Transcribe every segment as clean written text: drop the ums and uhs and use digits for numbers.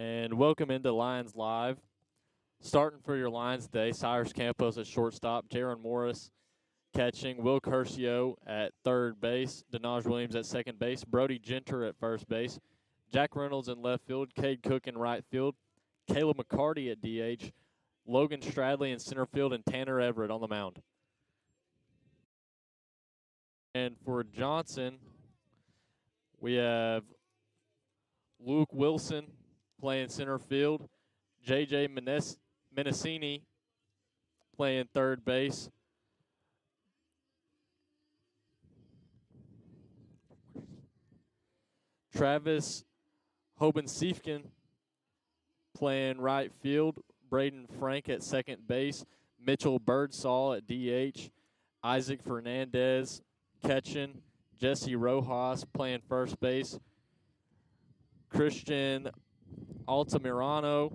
And welcome into Lions Live. Starting for your Lions today, Cyrus Campos at shortstop, Jaron Morris catching, Will Curcio at third base, Denaj Williams at second base, Brody Genter at first base, Jack Reynolds in left field, Cade Cook in right field, Caleb McCarty at DH, Logan Stradley in center field, and Tanner Everett on the mound. And for Johnson, we have Luke Wilson playing center field, J.J. Menacini playing third base, Travis Hoban-Siefken playing right field, Braden Frank at second base, Mitchell Birdsall at DH, Isaac Fernandez catching, Jesse Rojas playing first base, Christian Altamirano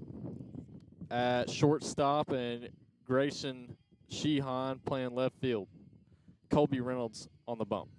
at shortstop, and Grayson Sheehan playing left field. Colby Reynolds on the bump.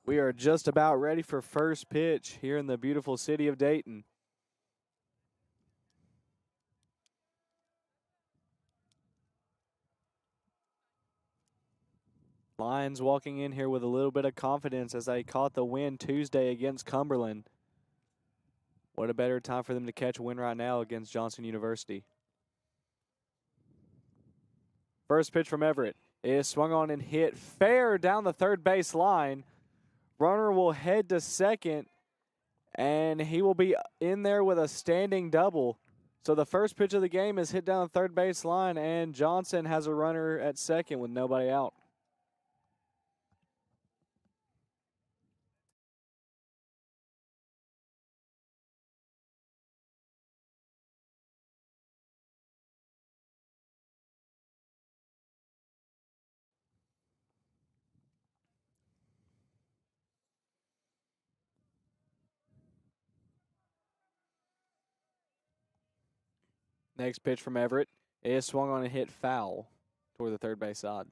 We are just about ready for first pitch here in the beautiful city of Dayton. Lions walking in here with a little bit of confidence as they caught the win Tuesday against Cumberland. What a better time for them to catch a win right now against Johnson University. First pitch from Everett is swung on and hit fair down the third base line. Runner will head to second, and he will be in there with a standing double. So the first pitch of the game is hit down the third base line, and Johnson has a runner at second with nobody out. Next pitch from Everett is swung on and hit foul toward the third base side.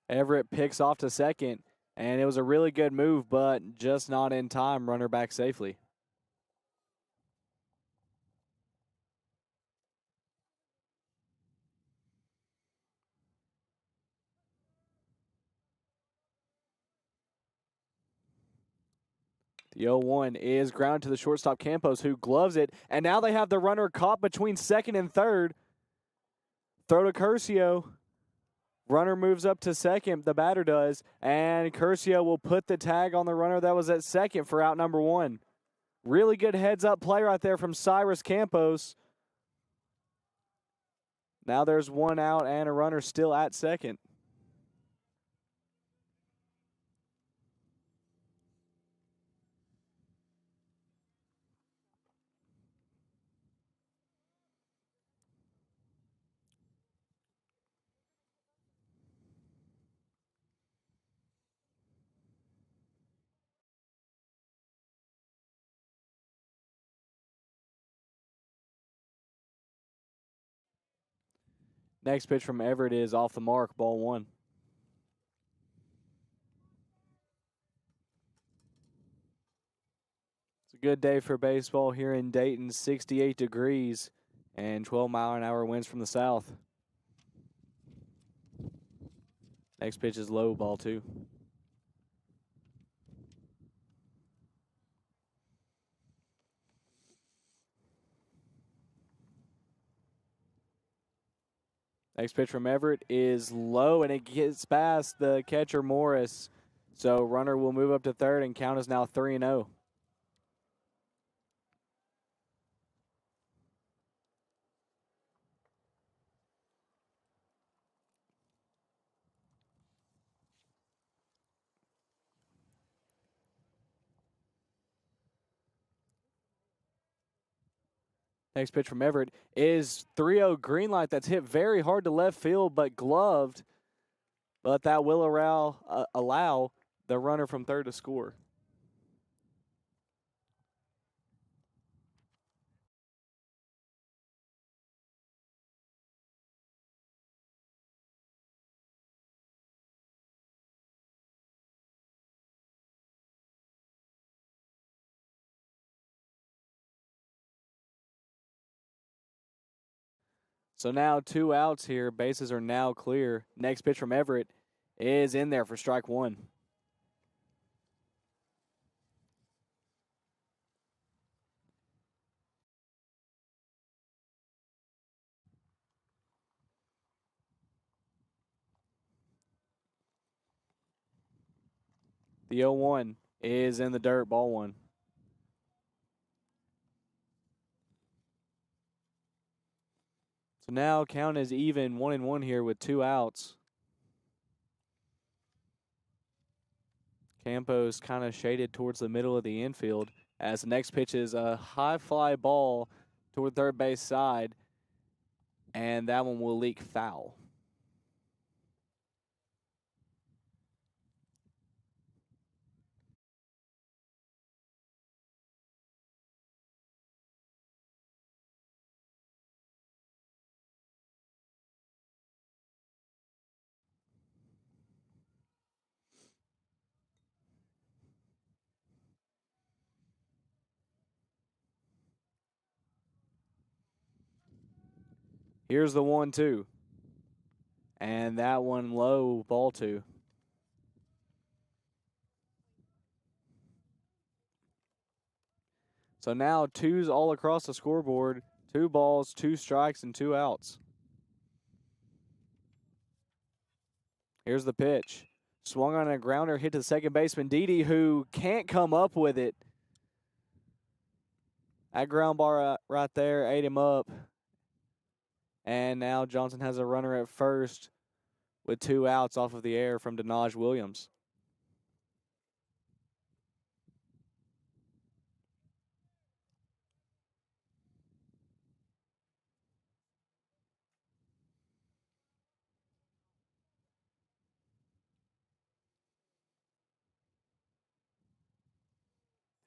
Everett picks off to second, and it was a really good move, but just not in time. Runner back safely. The 0-1 is grounded to the shortstop Campos, who gloves it, and now they have the runner caught between second and third. Throw to Curcio. Runner moves up to second, the batter does, and Curcio will put the tag on the runner that was at second for out number one. Really good heads-up play right there from Cyrus Campos. Now there's one out and a runner still at second. Next pitch from Everett is off the mark, ball one. It's a good day for baseball here in Dayton, 68 degrees and 12-mile-an-hour winds from the south. Next pitch is low, ball two. Next pitch from Everett is low, and it gets past the catcher Morris. So runner will move up to third, and count is now 3-0. Next pitch from Everett is 3-0 green light. That's hit very hard to left field, but gloved. But that will allow the runner from third to score. So now 2 outs here. Bases are now clear. Next pitch from Everett is in there for strike 1. The 0-1 is in the dirt, ball 1. So now count is even, 1-1 here with 2 outs. Campos kind of shaded towards the middle of the infield as the next pitch is a high fly ball toward third base side, and that one will leak foul. Here's the 1-2. And that one low, ball 2. So now 2s all across the scoreboard. 2 balls, 2 strikes, and 2 outs. Here's the pitch. Swung on a grounder, hit to the second baseman, Didi, who can't come up with it. That ground ball right there ate him up. And now Johnson has a runner at first with 2 outs off of the air from Denaj Williams.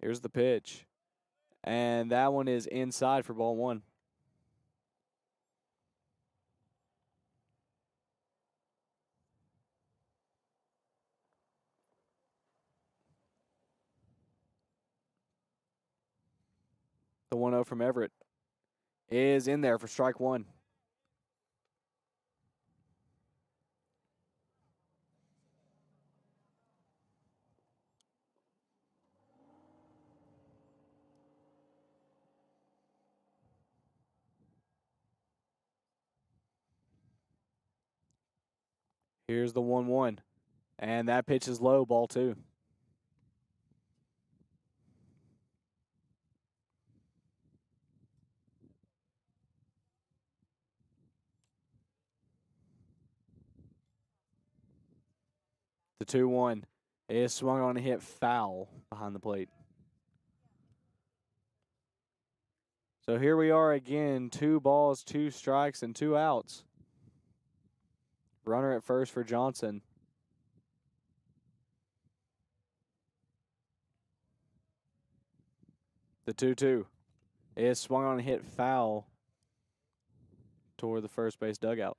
Here's the pitch. And that one is inside for ball 1. The 1-0 from Everett is in there for strike 1. Here's the 1-1. And that pitch is low, ball 2. The 2-1 is swung on and hit foul behind the plate. So here we are again, 2 balls, 2 strikes, and 2 outs. Runner at first for Johnson. The 2-2 is swung on and hit foul toward the first base dugout.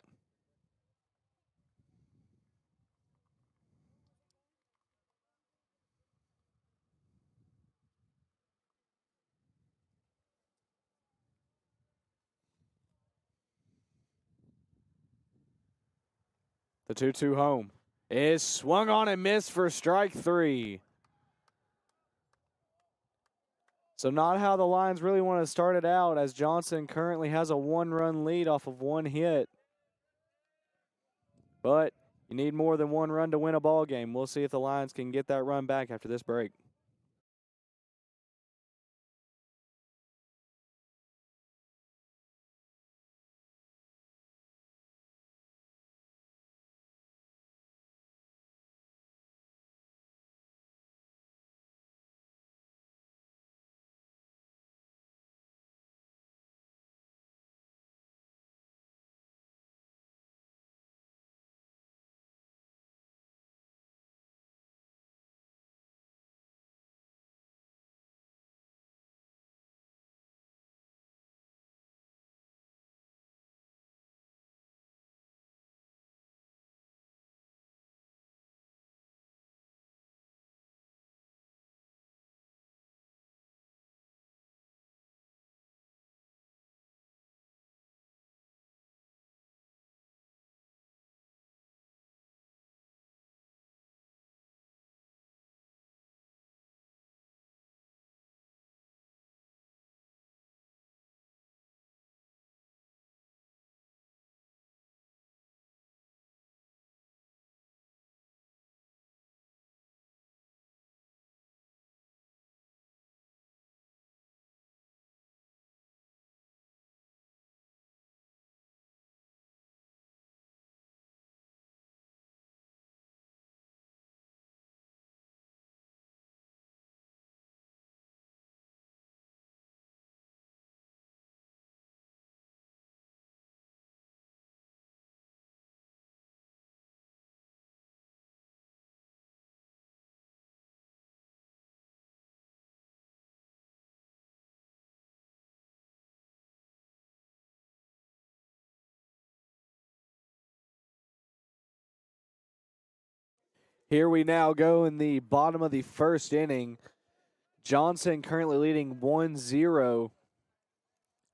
The 2-2 home is swung on and missed for strike 3. So not how the Lions really want to start it out, as Johnson currently has a 1-run lead off of 1 hit. But you need more than one run to win a ball game. We'll see if the Lions can get that run back after this break. Here we now go in the bottom of the first inning. Johnson currently leading 1-0.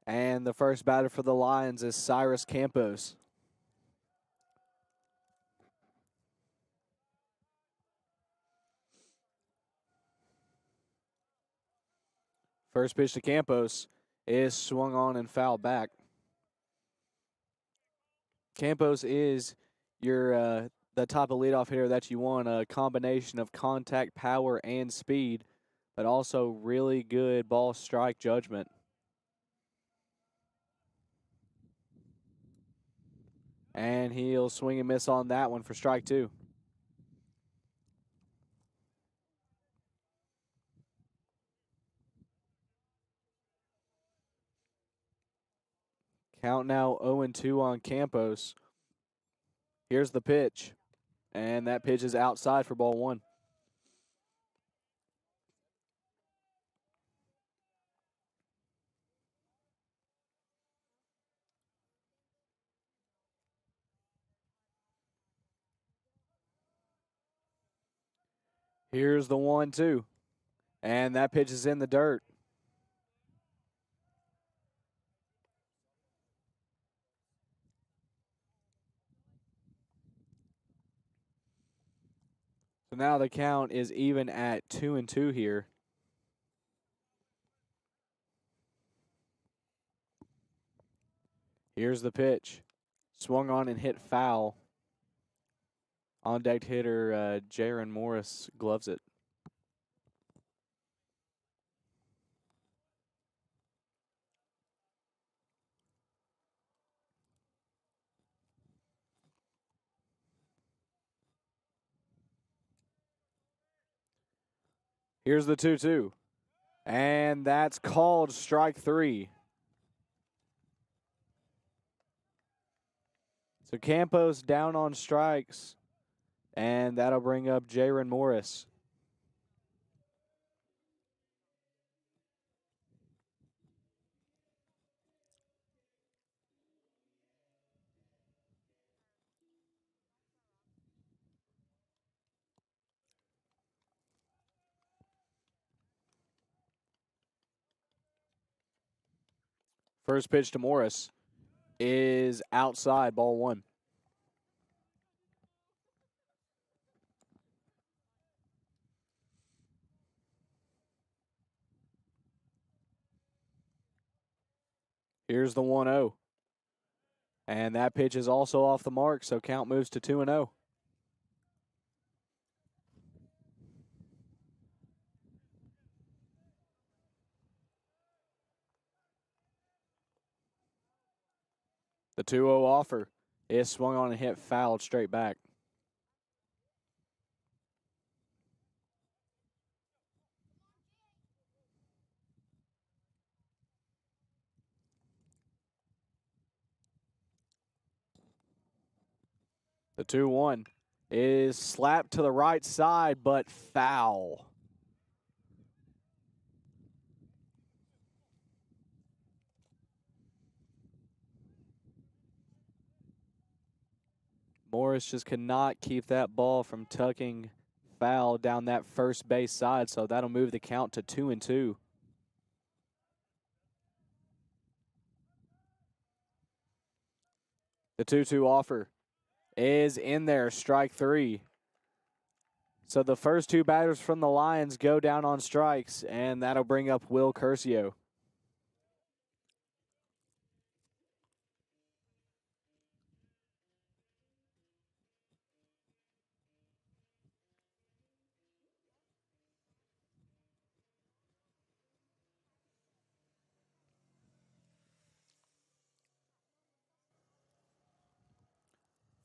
And the first batter for the Lions is Cyrus Campos. First pitch to Campos is swung on and fouled back. Campos is your the type of leadoff hitter that you want, a combination of contact, power, and speed, but also really good ball strike judgment. And he'll swing and miss on that one for strike two. Count now 0-2 on Campos. Here's the pitch. And that pitch is outside for ball one. Here's the 1-2. And that pitch is in the dirt. So now the count is even at 2-2 here. Here's the pitch. Swung on and hit foul. On deck hitter Jaron Morris gloves it. Here's the 2-2. And that's called strike three. So Campos down on strikes. And that'll bring up Jaron Morris. First pitch to Morris is outside, ball one. Here's the 1-0. And that pitch is also off the mark, so count moves to 2-0. The 2-0 offer is swung on and hit fouled straight back. The 2-1 is slapped to the right side, but foul. Morris just cannot keep that ball from tucking foul down that first base side, so that'll move the count to 2-2. The 2-2 offer is in there, strike three. So the first two batters from the Lions go down on strikes, and that'll bring up Will Curcio.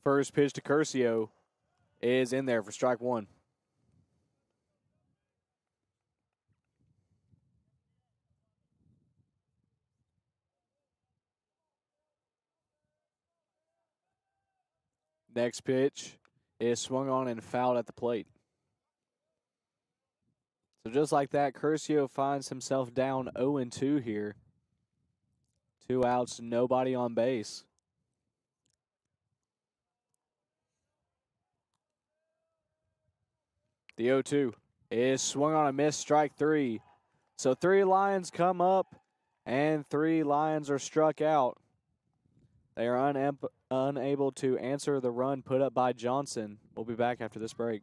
First pitch to Curcio is in there for strike one. Next pitch is swung on and fouled at the plate. So just like that, Curcio finds himself down 0-2 here. 2 outs, nobody on base. The 0-2 is swung on a miss, strike three. So 3 Lions come up and 3 Lions are struck out. They are unable to answer the run put up by Johnson. We'll be back after this break.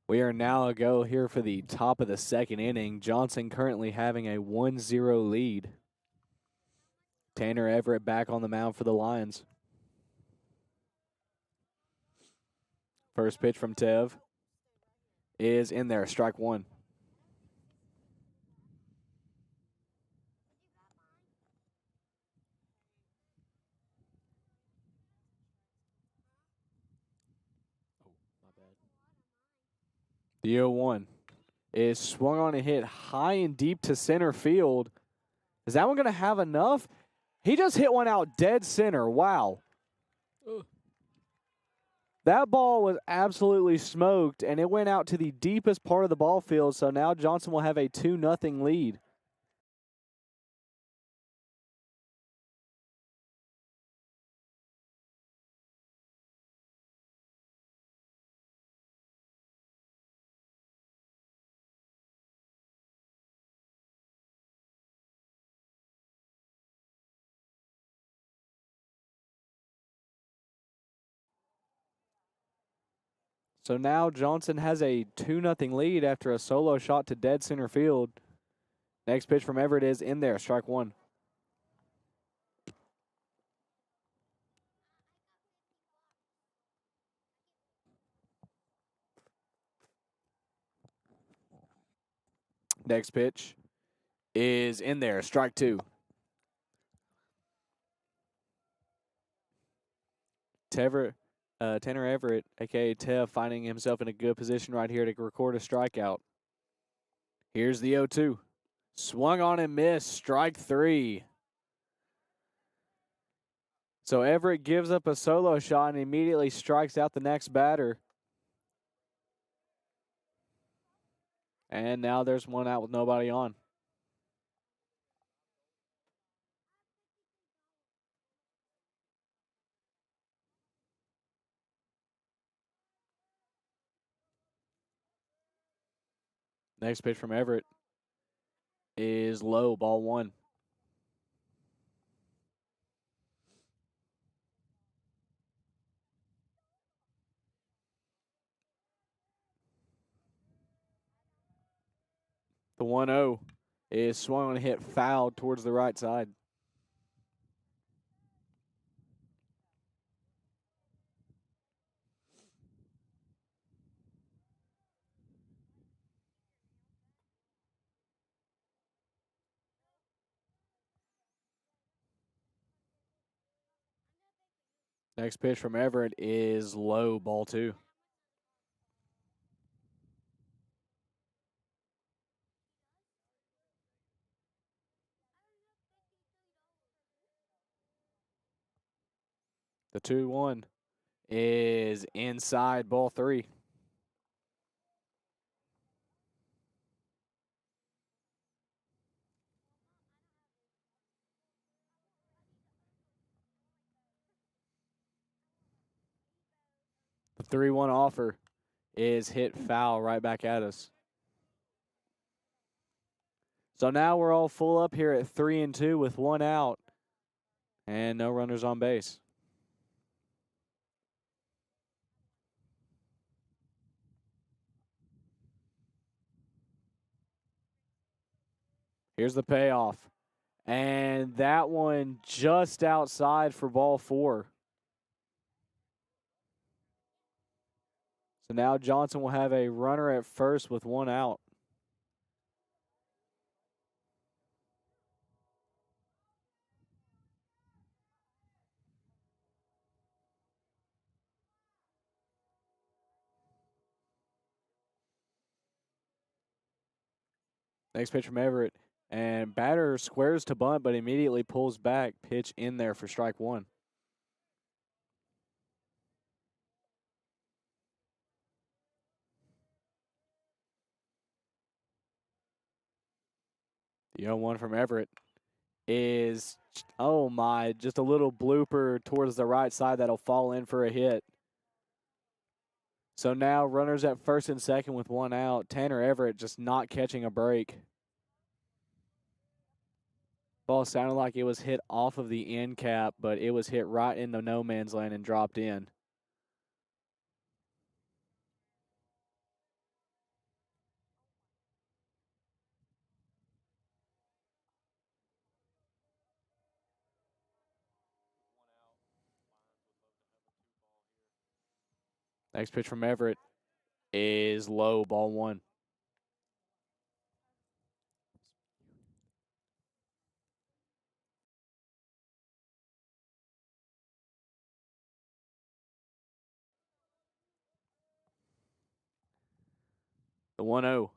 We are now a go here for the top of the second inning. Johnson currently having a 1-0 lead. Tanner Everett back on the mound for the Lions. First pitch from Tev is in there, strike one. The 0-1 is swung on and hit high and deep to center field. Is that one going to have enough? He just hit one out dead center. Wow. That ball was absolutely smoked, and it went out to the deepest part of the ball field, so now Johnson will have a 2-0 lead. So now Johnson has a 2-0 lead after a solo shot to dead center field. Next pitch from Everett is in there, strike one. Next pitch is in there, strike two. Tanner Everett, a.k.a. Tev, finding himself in a good position right here to record a strikeout. Here's the 0-2. Swung on and missed, strike three. So Everett gives up a solo shot and immediately strikes out the next batter. And now there's one out with nobody on. Next pitch from Everett is low, ball one. The 1-0 is swung on and hit foul towards the right side. Next pitch from Everett is low, ball two. The 2-1 is inside, ball three. The 3-1 offer is hit foul right back at us. So now we're all full up here at 3-2 with one out and no runners on base. Here's the payoff. And that one just outside for ball four. So now Johnson will have a runner at first with one out. Next pitch from Everett. And batter squares to bunt, but immediately pulls back. Pitch in there for strike one. The 0-1 from Everett is, oh my, just a little blooper towards the right side that'll fall in for a hit. So now runners at first and second with one out. Tanner Everett just not catching a break. Ball sounded like it was hit off of the end cap, but it was hit right in the no man's land and dropped in. Next pitch from Everett is low, ball one. The 1-0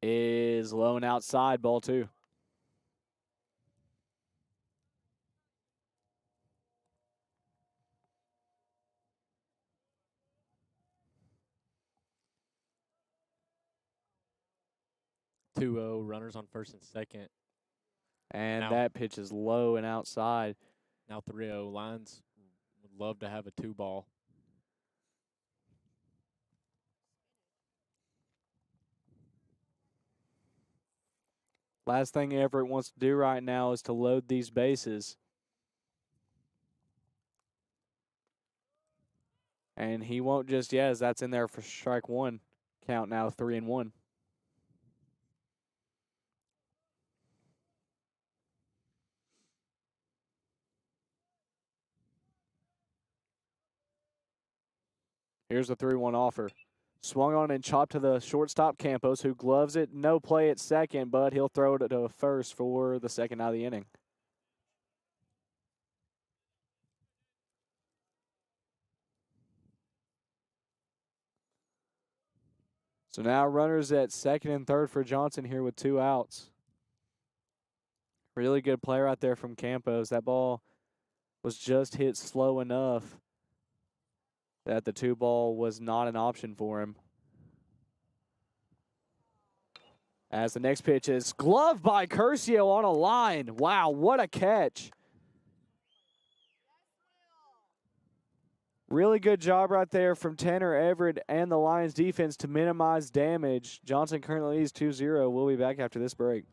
is low and outside, ball 2. Two-zero, runners on first and second. And Now- that pitch is low and outside. Now 3-0. Lions would love to have a 2-ball. Last thing Everett wants to do right now is to load these bases. And he won't just yet, as that's in there for strike 1. Count now 3-1. Here's the 3-1 offer. Swung on and chopped to the shortstop Campos, who gloves it. No play at second, but he'll throw it to first for the second out of the inning. So now runners at second and third for Johnson here with 2 outs. Really good play right there from Campos. That ball was just hit slow enough that the 2-ball was not an option for him. As the next pitch is gloved by Curcio on a line. Wow, what a catch. Really good job right there from Tanner Everett and the Lions defense to minimize damage. Johnson currently leads 2-0. We'll be back after this break.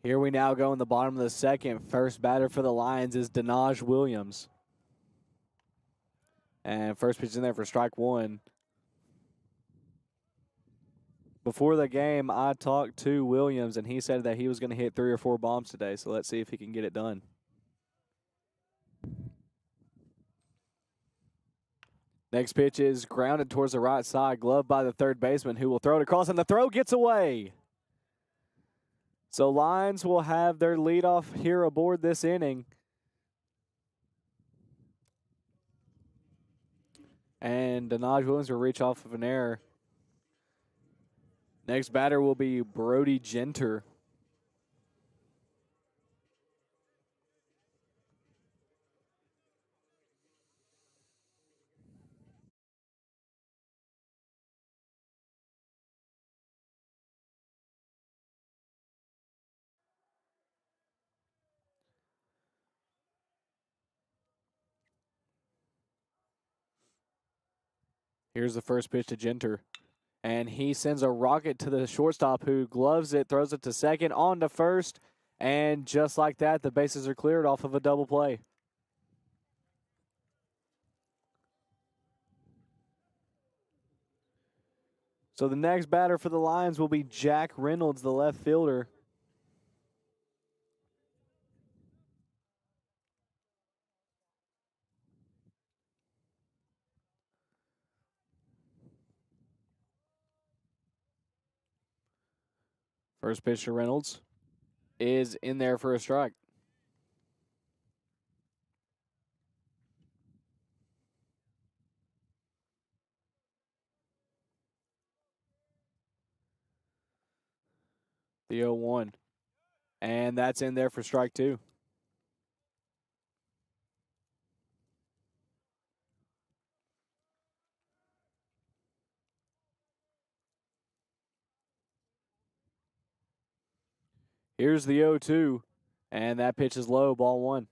Here we now go in the bottom of the second. First batter for the Lions is Denaj Williams. And first pitch in there for strike 1. Before the game, I talked to Williams, and he said that he was going to hit 3 or 4 bombs today. So let's see if he can get it done. Next pitch is grounded towards the right side, gloved by the third baseman, who will throw it across, and the throw gets away. So Lions will have their leadoff here aboard this inning. And Denaj Williams will reach off of an error. Next batter will be Brody Genter. Here's the first pitch to Genter. And he sends a rocket to the shortstop, who gloves it, throws it to second, on to first. And just like that, the bases are cleared off of a double play. So the next batter for the Lions will be Jack Reynolds, the left fielder. First pitch to Reynolds is in there for a strike. The 0-1. And that's in there for strike two. Here's the 0-2. And that pitch is low, ball one.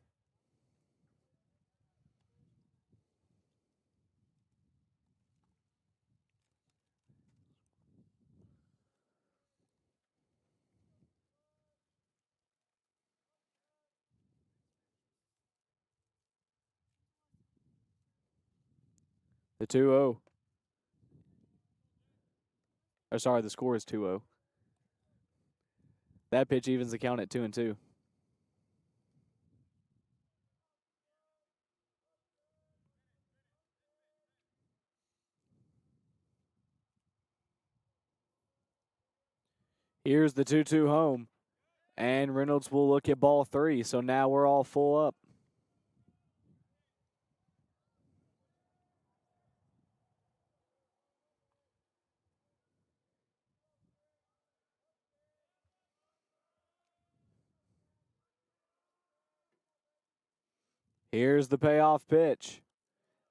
The 2-0. Or sorry, the score is 2-0. That pitch evens the count at 2-2. Here's the 2-2 home. And Reynolds will look at ball three. So now we're all full up. Here's the payoff pitch.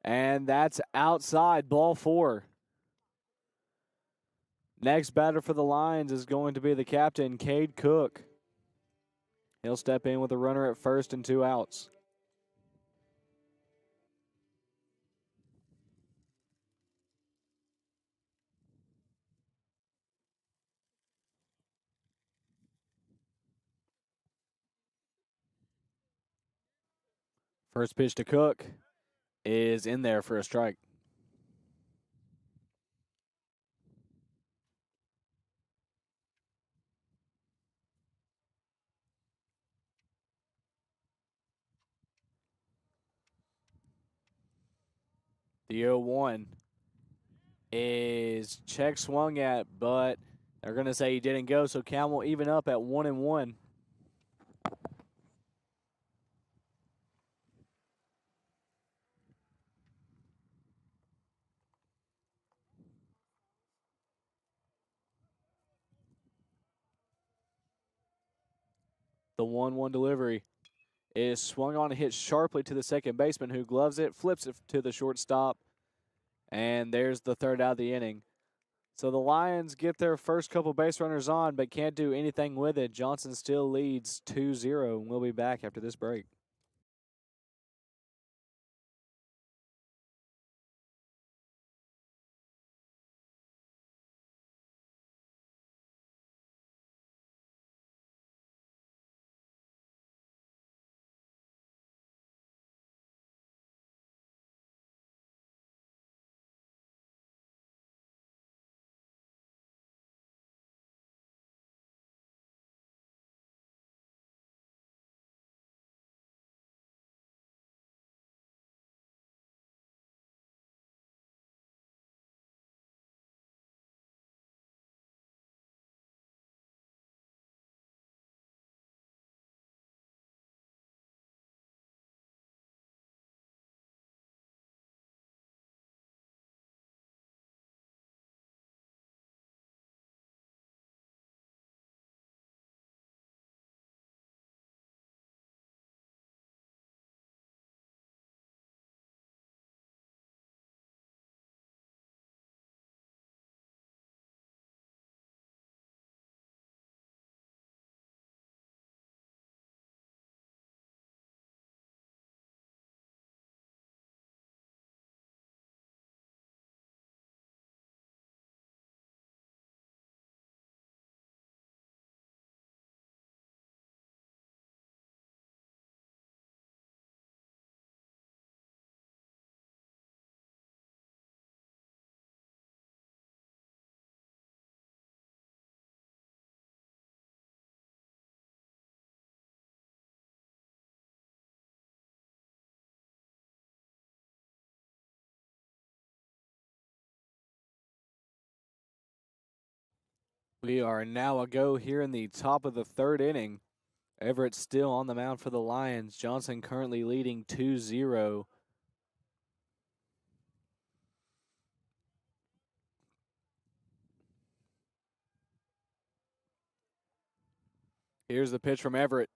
And that's outside, ball four. Next batter for the Lions is going to be the captain, Cade Cook. He'll step in with a runner at first and 2 outs. First pitch to Cook is in there for a strike. The 0-1 is check swung at, but they're going to say he didn't go, so count will even up at 1-1. The 1-1 delivery is swung on and hit sharply to the second baseman, who gloves it, flips it to the shortstop, and there's the third out of the inning. So the Lions get their first couple base runners on, but can't do anything with it. Johnson still leads 2-0, and we'll be back after this break. We are now a go here in the top of the third inning. Everett still on the mound for the Lions. Johnson currently leading 2-0. Here's the pitch from Everett,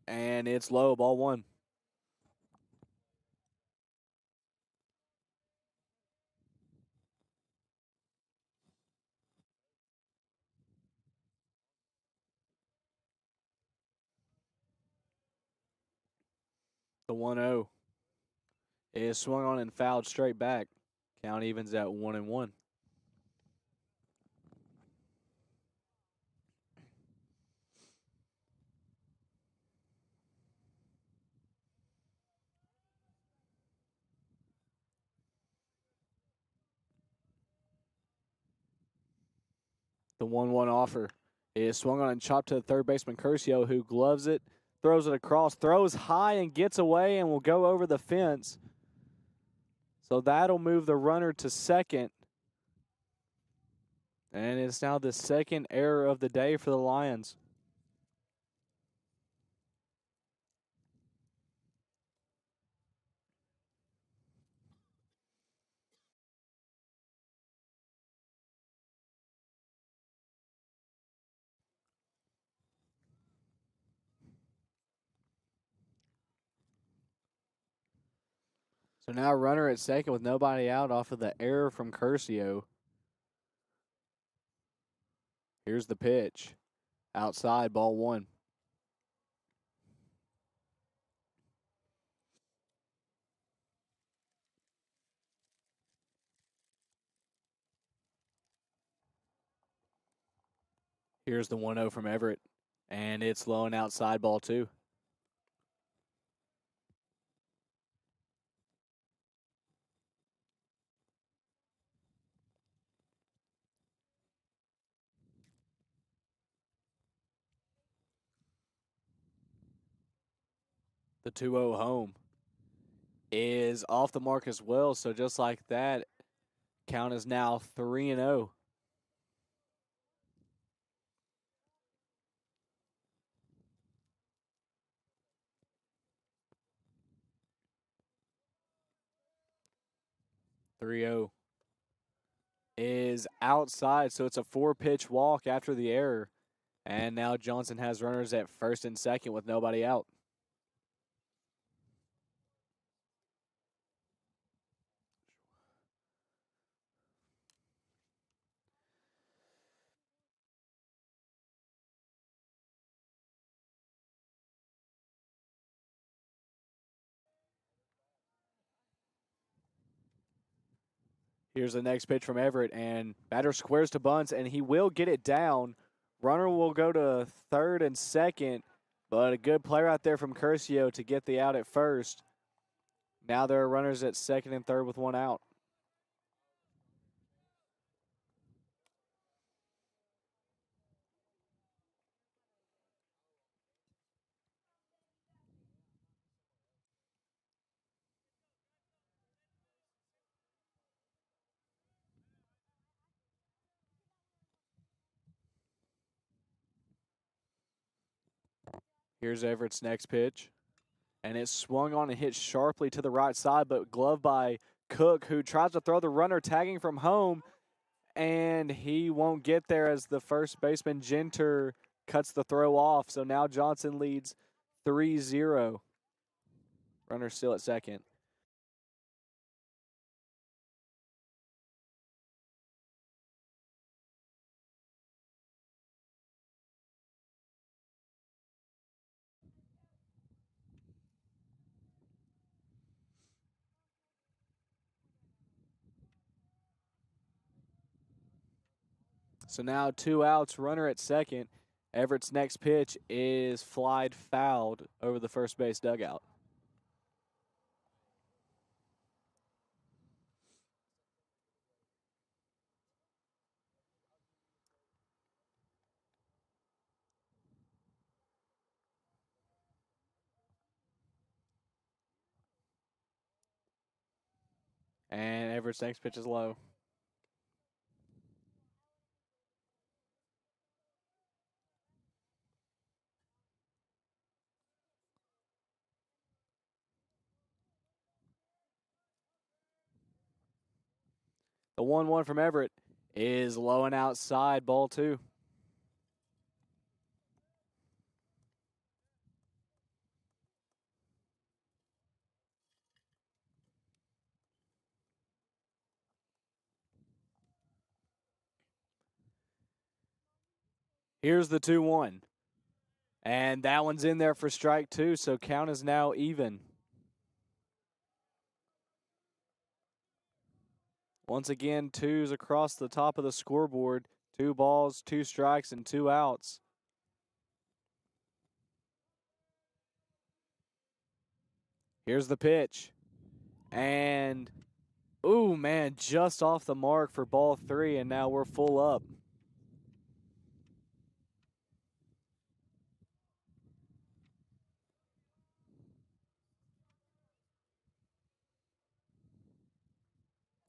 and it's low, ball one. The 1-0 is swung on and fouled straight back. Count evens at 1-1. The 1-1 offer is swung on and chopped to the third baseman Curcio, who gloves it, throws it across, throws high and gets away and will go over the fence. So that'll move the runner to second. And it's now the second error of the day for the Lions. So now runner at second with nobody out off of the error from Curcio. Here's the pitch. Outside, ball one. Here's the 1-0 from Everett. And it's low and outside, ball two. The 2-0 home is off the mark as well. So just like that, count is now 3-0. Is outside, so it's a 4-pitch walk after the error. And now Johnson has runners at first and second with nobody out. Here's the next pitch from Everett, and batter squares to bunts, and he will get it down. Runner will go to third and second, but a good player out there from Curcio to get the out at first. Now there are runners at second and third with one out. Here's Everett's next pitch. And it swung on and hit sharply to the right side, but gloved by Cook, who tries to throw the runner tagging from home, and he won't get there as the first baseman, Genter, cuts the throw off. So now Johnson leads 3-0. Runner still at second. So now 2 outs, runner at second. Everett's next pitch is flied fouled over the first base dugout. And Everett's next pitch is low. The 1-1 from Everett is low and outside, ball 2. Here's the 2-1. And that one's in there for strike 2, so count is now even. Once again, 2s across the top of the scoreboard. 2 balls, 2 strikes, and 2 outs. Here's the pitch. And, ooh, man, just off the mark for ball 3, and now we're full up.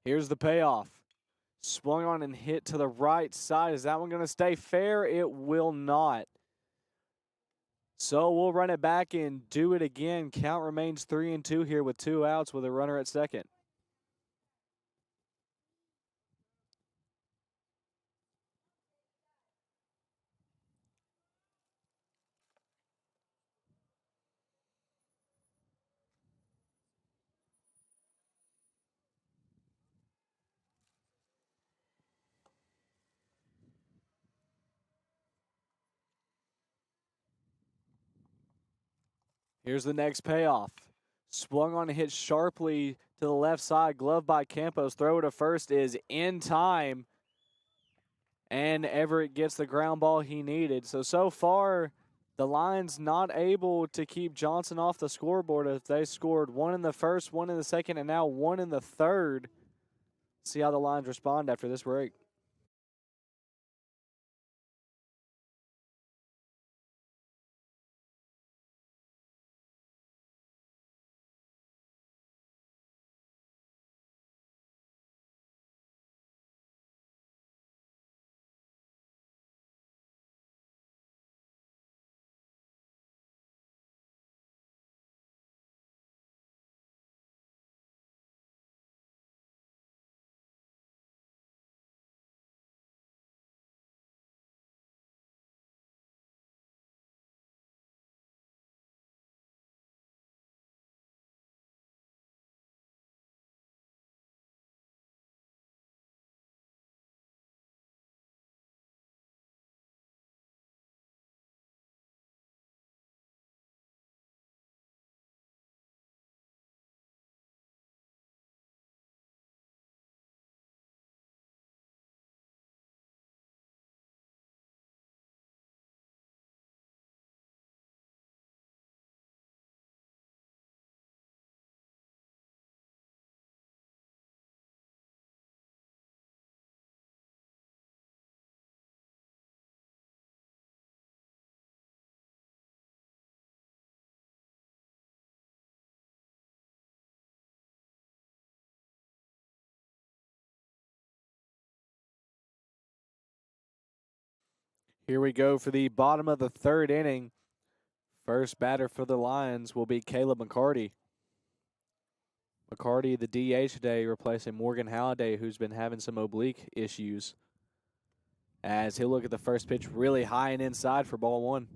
Here's the payoff. Swung on and hit to the right side. Is that one going to stay fair? It will not. So we'll run it back and do it again. Count remains 3-2 here with 2 outs with a runner at second. Here's the next payoff. Swung on and hit sharply to the left side. Glove by Campos. Throw to first is in time. And Everett gets the ground ball he needed. So far, the Lions not able to keep Johnson off the scoreboard as they scored 1 in the first, 1 in the second, and now 1 in the third. See how the Lions respond after this break. Here we go for the bottom of the third inning. First batter for the Lions will be Caleb McCarty. McCarty, the DH today, replacing Morgan Halliday, who's been having some oblique issues. As he'll look at the first pitch really high and inside for ball 1.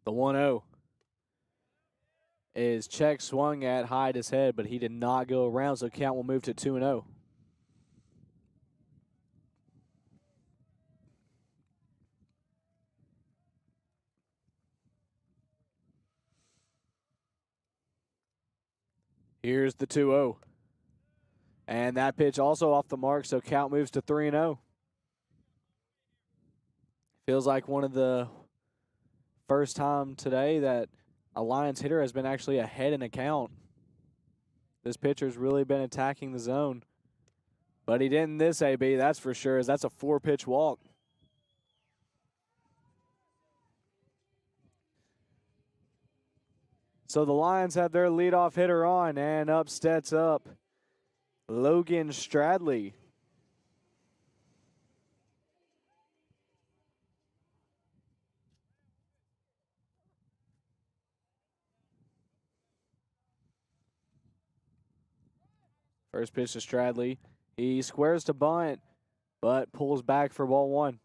The 1-0 is check swung at, high at his head, but he did not go around, so count will move to 2-0. Here's the 2-0. And that pitch also off the mark, so count moves to 3-0. Feels like one of the first time today that a Lions hitter has been actually ahead in a count. This pitcher's really been attacking the zone. But he didn't this AB, that's for sure, as that's a 4-pitch walk. So the Lions have their leadoff hitter on, and up steps up Logan Stradley. First pitch to Stradley. He squares to bunt, but pulls back for ball one.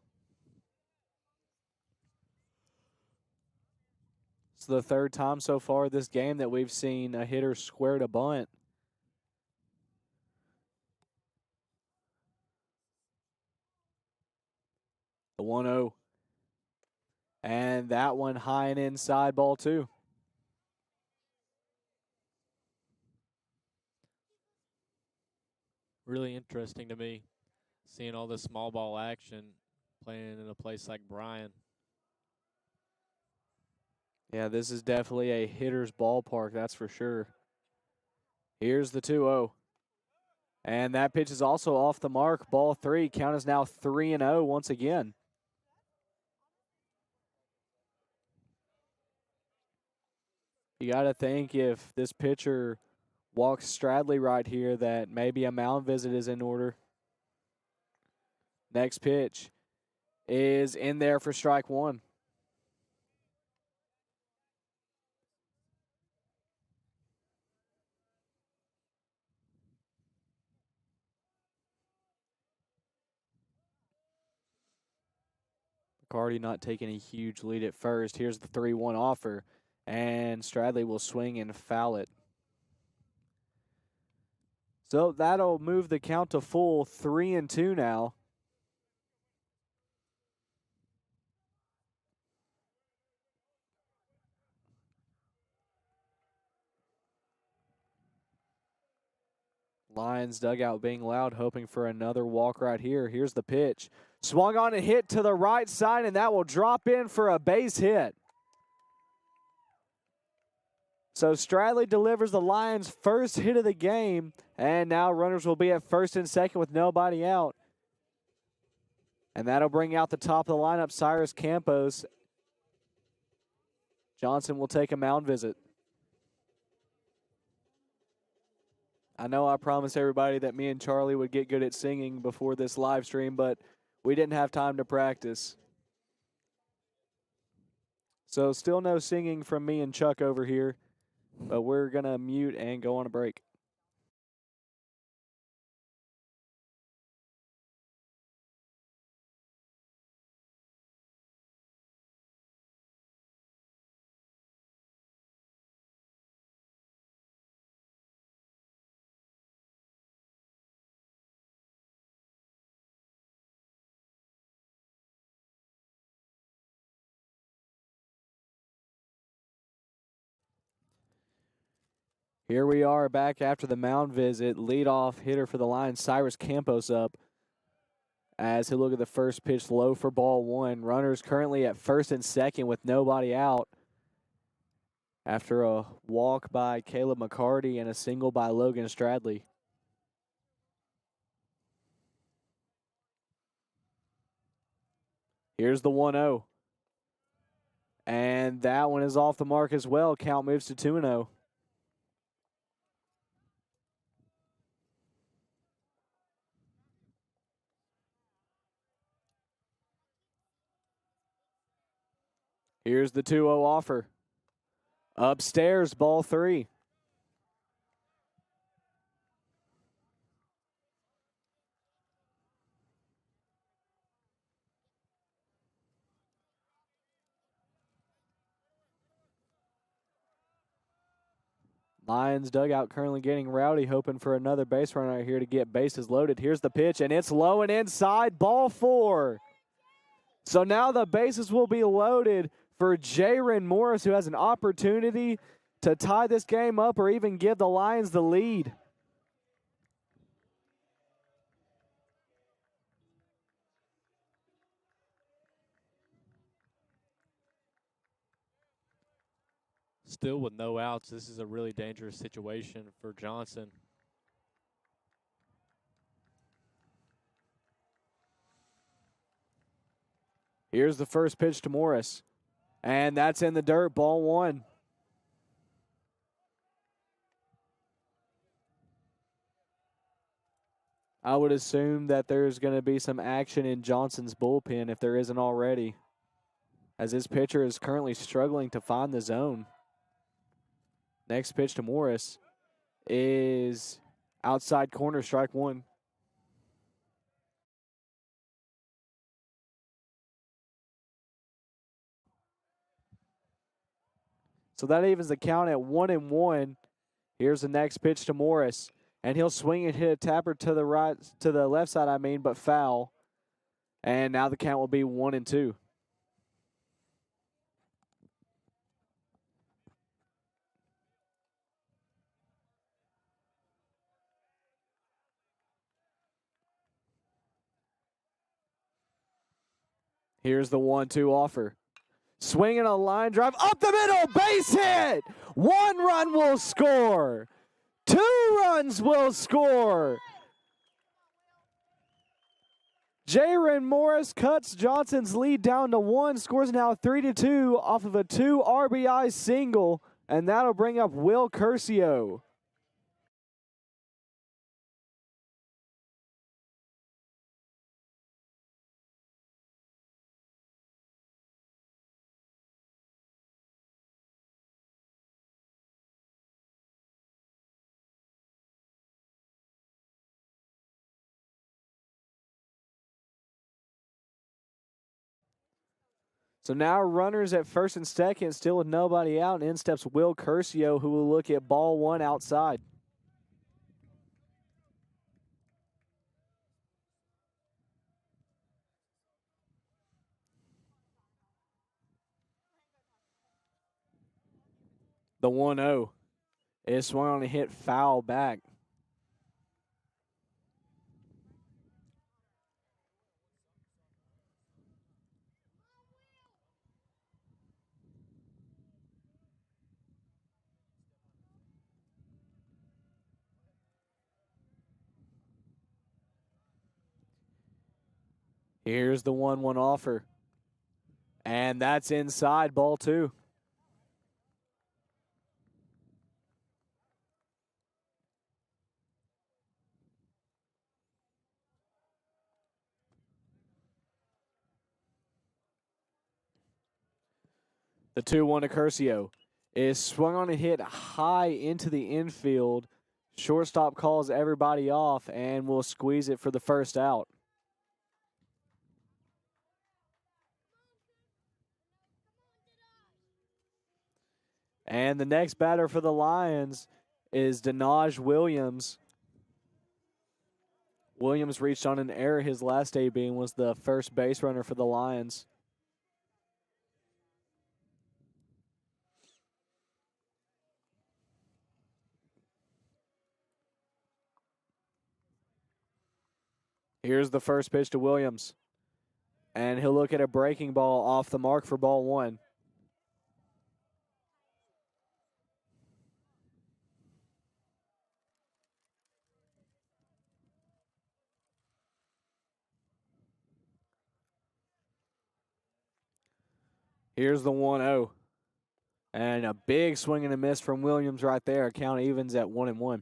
It's the third time so far this game that we've seen a hitter square to bunt. The 1-0. And that one high and inside, ball two. Really interesting to me, seeing all this small ball action playing in a place like Bryan. Yeah, this is definitely a hitter's ballpark, that's for sure. Here's the 2-0. And that pitch is also off the mark. Ball three. Count is now 3-0 once again. You got to think if this pitcher walks Stradley right here that maybe a mound visit is in order. Next pitch is in there for strike one. McCarty not taking a huge lead at first. Here's the 3-1 offer, and Stradley will swing and foul it. So that'll move the count to full 3-2 now. Lions dugout being loud, hoping for another walk right here. Here's the pitch. Swung on and hit to the right side, and that will drop in for a base hit. So Stradley delivers the Lions' first hit of the game, and now runners will be at first and second with nobody out. And that'll bring out the top of the lineup, Cyrus Campos. Johnson will take a mound visit. I know I promised everybody that me and Charlie would get good at singing before this live stream, but we didn't have time to practice. So still no singing from me and Chuck over here, but we're going to mute and go on a break. Here we are back after the mound visit. Leadoff hitter for the Lions, Cyrus Campos up. As he look at the first pitch, low for ball one. Runners currently at first and second with nobody out. After a walk by Caleb McCarty and a single by Logan Stradley. Here's the 1-0. And that one is off the mark as well. Count moves to 2-0. Here's the 2-0 offer. Upstairs, ball three. Lions dugout currently getting rowdy, hoping for another base runner out here to get bases loaded. Here's the pitch, and it's low and inside, ball four. So now the bases will be loaded for Jaron Morris, who has an opportunity to tie this game up or even give the Lions the lead. Still with no outs, this is a really dangerous situation for Johnson. Here's the first pitch to Morris, and that's in the dirt, ball one. I would assume that there's going to be some action in Johnson's bullpen if there isn't already, as this pitcher is currently struggling to find the zone. Next pitch to Morris is Outside corner, strike one. So that evens the count at 1-1. Here's the next pitch to Morris. And he'll swing and hit a tapper to the left side, but foul. And now the count will be 1-2. Here's the 1-2 offer. Swinging a line drive up the middle, base hit. 1 run will score. 2 runs will score. Jaron Morris cuts Johnson's lead down to 1, scores now 3-2 off of a 2 RBI single, and that'll bring up Will Curcio. So now runners at first and second, still with nobody out, and in steps Will Curcio, who will look at ball 1 outside. The 1-0 is swung on a hit foul back. Here's the 1-1 offer. And that's inside, ball 2. The 2-1 to Curcio is swung on a hit high into the infield. Shortstop calls everybody off and will squeeze it for the first out. And the next batter for the Lions is Denaj Williams. Williams reached on an error his last AB and was the first base runner for the Lions. Here's the first pitch to Williams. And he'll look at a breaking ball off the mark for ball 1. Here's the 1-0. And a big swing and a miss from Williams right there. Count evens at 1-1.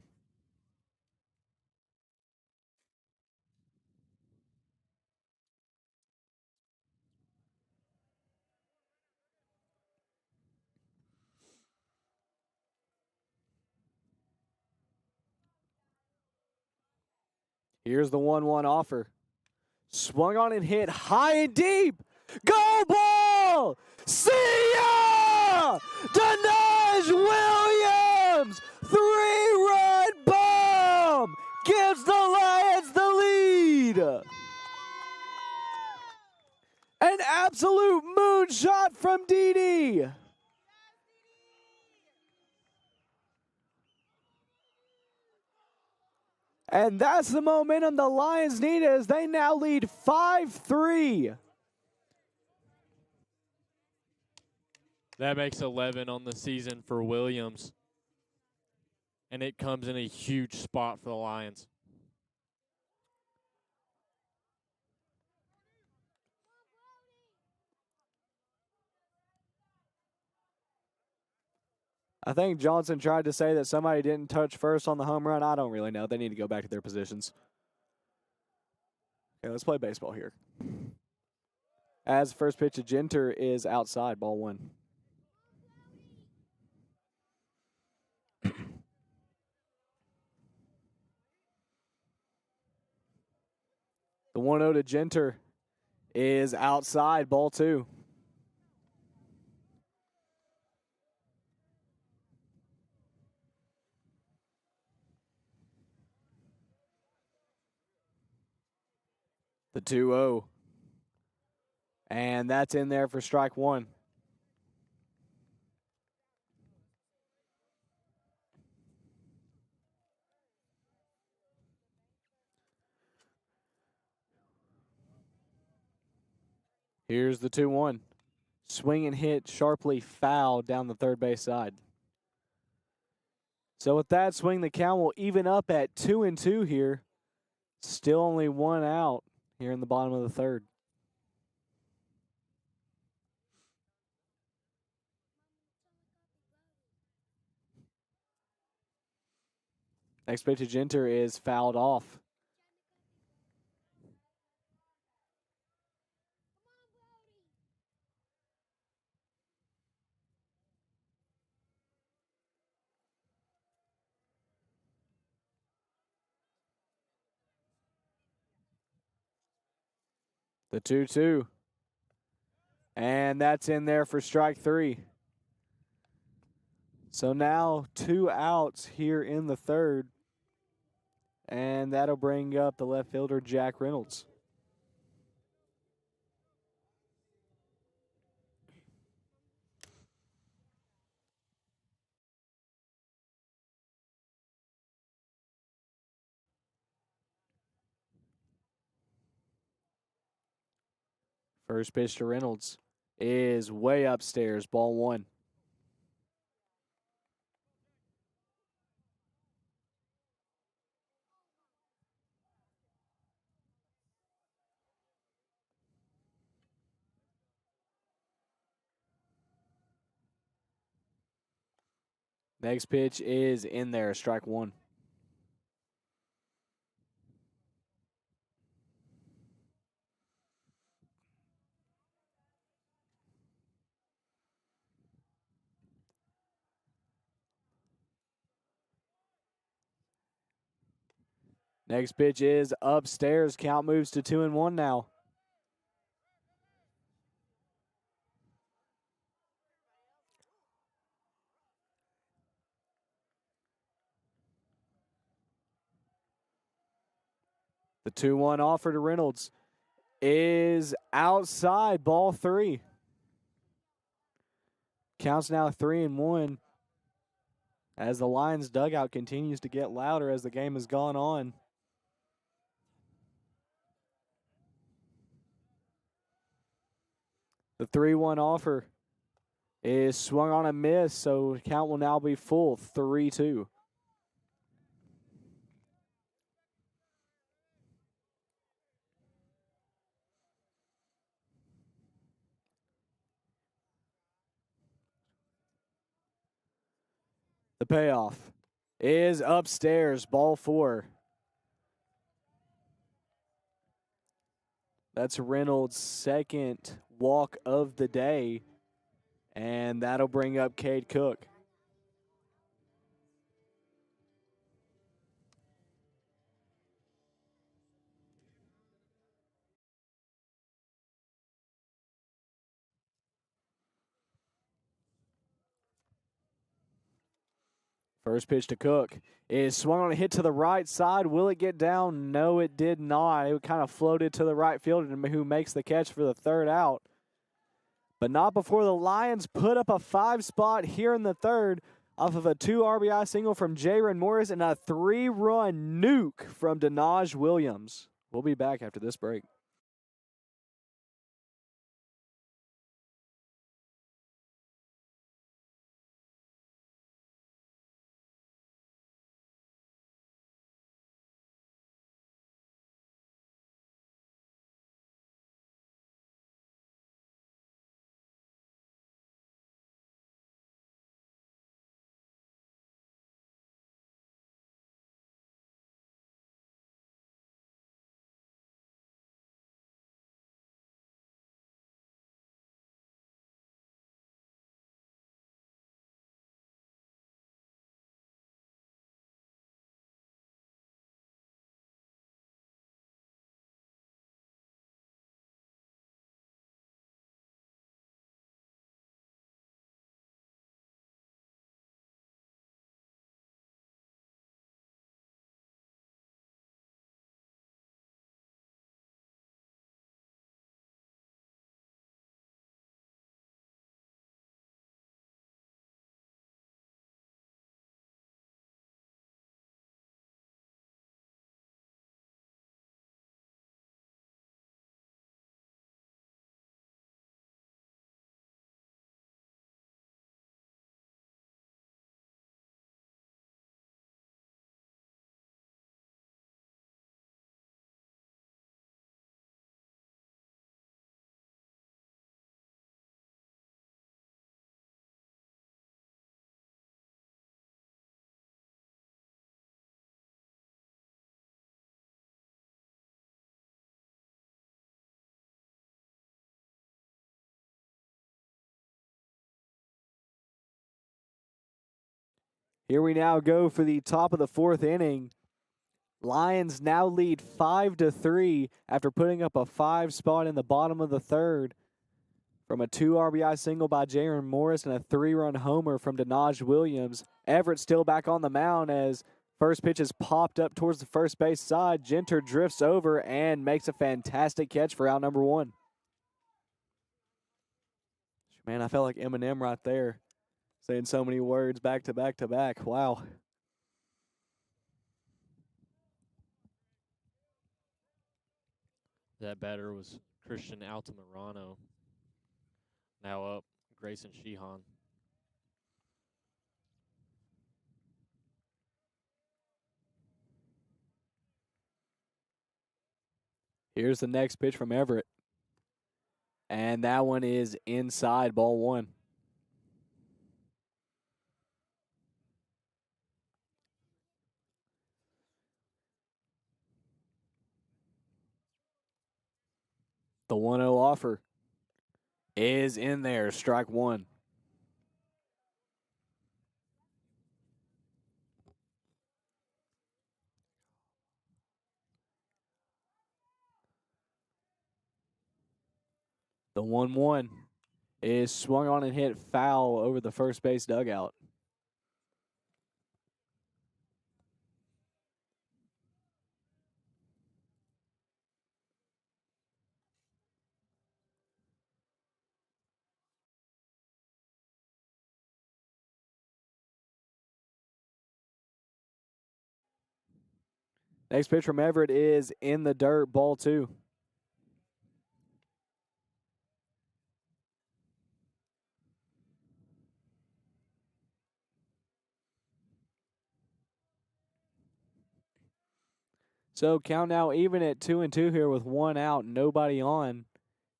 Here's the 1-1 offer. Swung on and hit high and deep. Go ball! See ya! Denaj Williams! 3-run bomb! Gives the Lions the lead! An absolute moonshot from Didi! And that's the momentum the Lions need as they now lead 5-3. That makes 11 on the season for Williams. And it comes in a huge spot for the Lions. I think Johnson tried to say that somebody didn't touch first on the home run. I don't really know. They need to go back to their positions. Okay, let's play baseball here. As first pitch to Genter is outside, ball 1. The 1-0 to Genter is outside, ball 2. The 2-0. And that's in there for strike 1. Here's the 2-1. Swing and hit sharply foul down the third base side. So with that swing, the count will even up at 2-2 here. Still only 1 out here in the bottom of the third. Next pitch to Genter is fouled off. The 2-2. And that's in there for strike 3. So now 2 outs here in the third. And that'll bring up the left fielder, Jack Reynolds. First pitch to Reynolds is way upstairs, ball 1. Next pitch is in there, strike 1. Next pitch is upstairs. Count moves to 2-1 now. The 2-1 offer to Reynolds is outside, ball 3. Counts now 3-1 as the Lions dugout continues to get louder as the game has gone on. The 3-1 offer is swung on a miss, so count will now be full, 3-2. The payoff is upstairs, ball 4. That's Reynolds' second walk of the day, and that'll bring up Cade Cook. First pitch to Cook is swung on a hit to the right side. Will it get down? No, it did not. It kind of floated to the right fielder who makes the catch for the third out. But not before the Lions put up a 5 spot here in the third off of a 2 RBI single from Everett Morris and a 3-run nuke from Denaj Williams. We'll be back after this break. Here we now go for the top of the fourth inning. Lions now lead 5-3 after putting up a 5 spot in the bottom of the third from a 2 RBI single by Jaron Morris and a 3-run homer from Denaj Williams. Everett still back on the mound as first pitch is popped up towards the first base side. Genter drifts over and makes a fantastic catch for out number 1. Man, I felt like Eminem right there, saying so many words back to back to back. Wow. That batter was Christian Altamirano. Now up, Grayson Sheehan. Here's the next pitch from Everett. And that one is inside, ball 1. The 1-0 offer is in there, strike 1. The 1-1 is swung on and hit foul over the first base dugout. Next pitch from Everett is in the dirt, ball 2. So count now even at 2-2 here with 1 out, nobody on.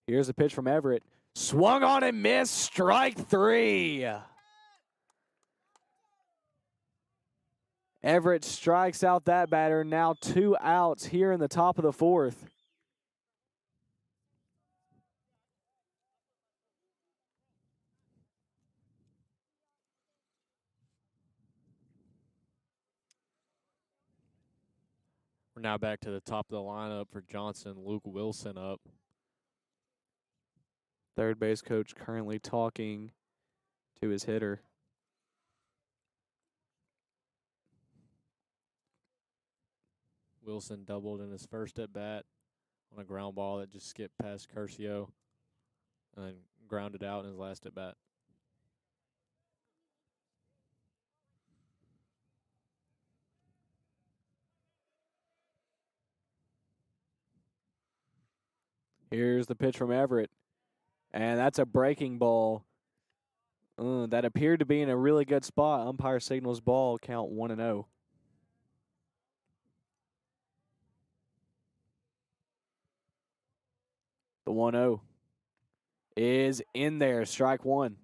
Here's a pitch from Everett. Swung on and missed, strike 3. Everett strikes out that batter. Now 2 outs here in the top of the fourth. We're now back to the top of the lineup for Johnson. Luke Wilson up. Third base coach currently talking to his hitter. Wilson doubled in his first at bat on a ground ball that just skipped past Curcio and then grounded out in his last at bat. Here's the pitch from Everett. And that's a breaking ball. That appeared to be in a really good spot. Umpire signals ball, count 1-0. The 1-0 is in there, strike 1.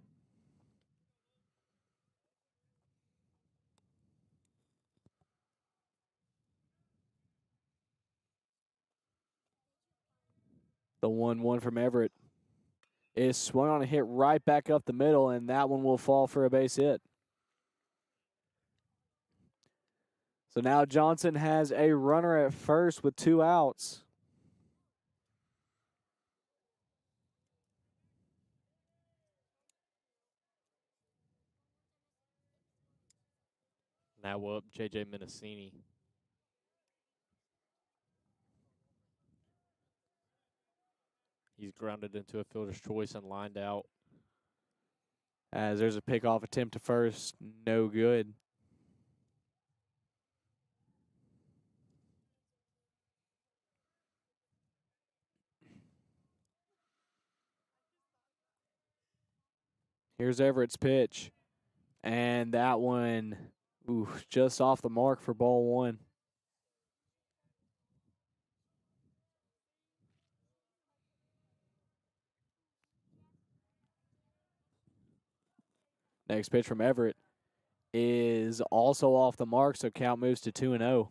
The 1-1 from Everett is swung on and hit right back up the middle, and that one will fall for a base hit. So now Johnson has a runner at first with 2 outs. Now up, J.J. Minicini. He's grounded into a fielder's choice and lined out. As there's a pickoff attempt to first, no good. Here's Everett's pitch. And that one, just off the mark for ball 1. Next pitch from Everett is also off the mark, so count moves to 2-0.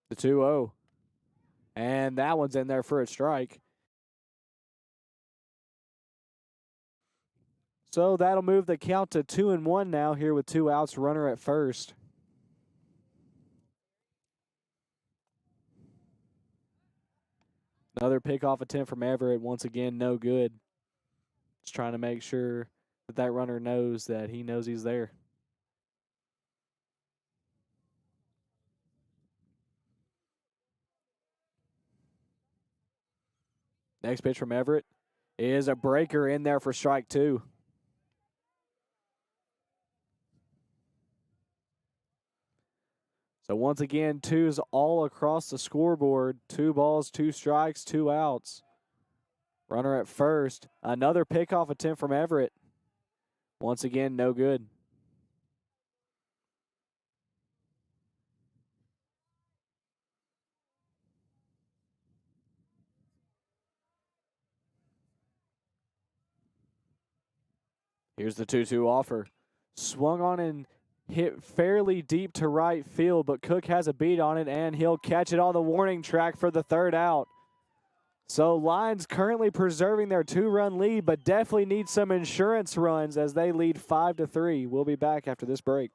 The 2-0 And that one's in there for a strike. So that'll move the count to 2-1 now here with 2 outs, runner at first. Another pickoff attempt from Everett. Once again, no good. Just trying to make sure that that runner knows that he knows he's there. Next pitch from Everett is a breaker in there for strike 2. So once again, 2s all across the scoreboard. 2 balls, 2 strikes, 2 outs. Runner at first. Another pickoff attempt from Everett. Once again, no good. Here's the 2-2 offer. Swung on and hit fairly deep to right field, but Cook has a beat on it, and he'll catch it on the warning track for the 3rd out. So Lions currently preserving their 2-run lead, but definitely need some insurance runs as they lead 5-3. We'll be back after this break.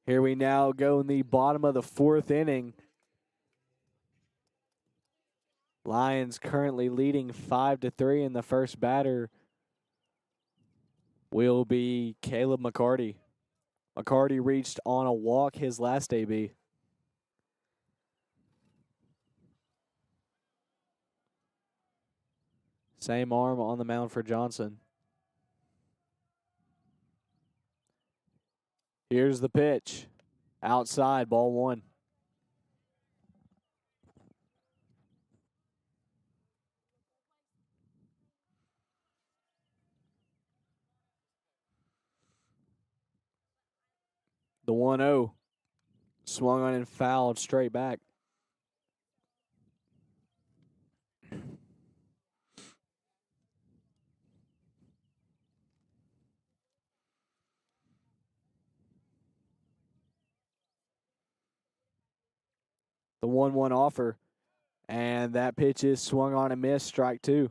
Here we now go in the bottom of the 4th inning. Lions currently leading 5-3, and the first batter will be Caleb McCarty. McCarty reached on a walk his last AB. Same arm on the mound for Johnson. Here's the pitch. Outside, ball 1. The 1-0. Swung on and fouled straight back. The 1-1 offer. And that pitch is swung on and missed, strike 2.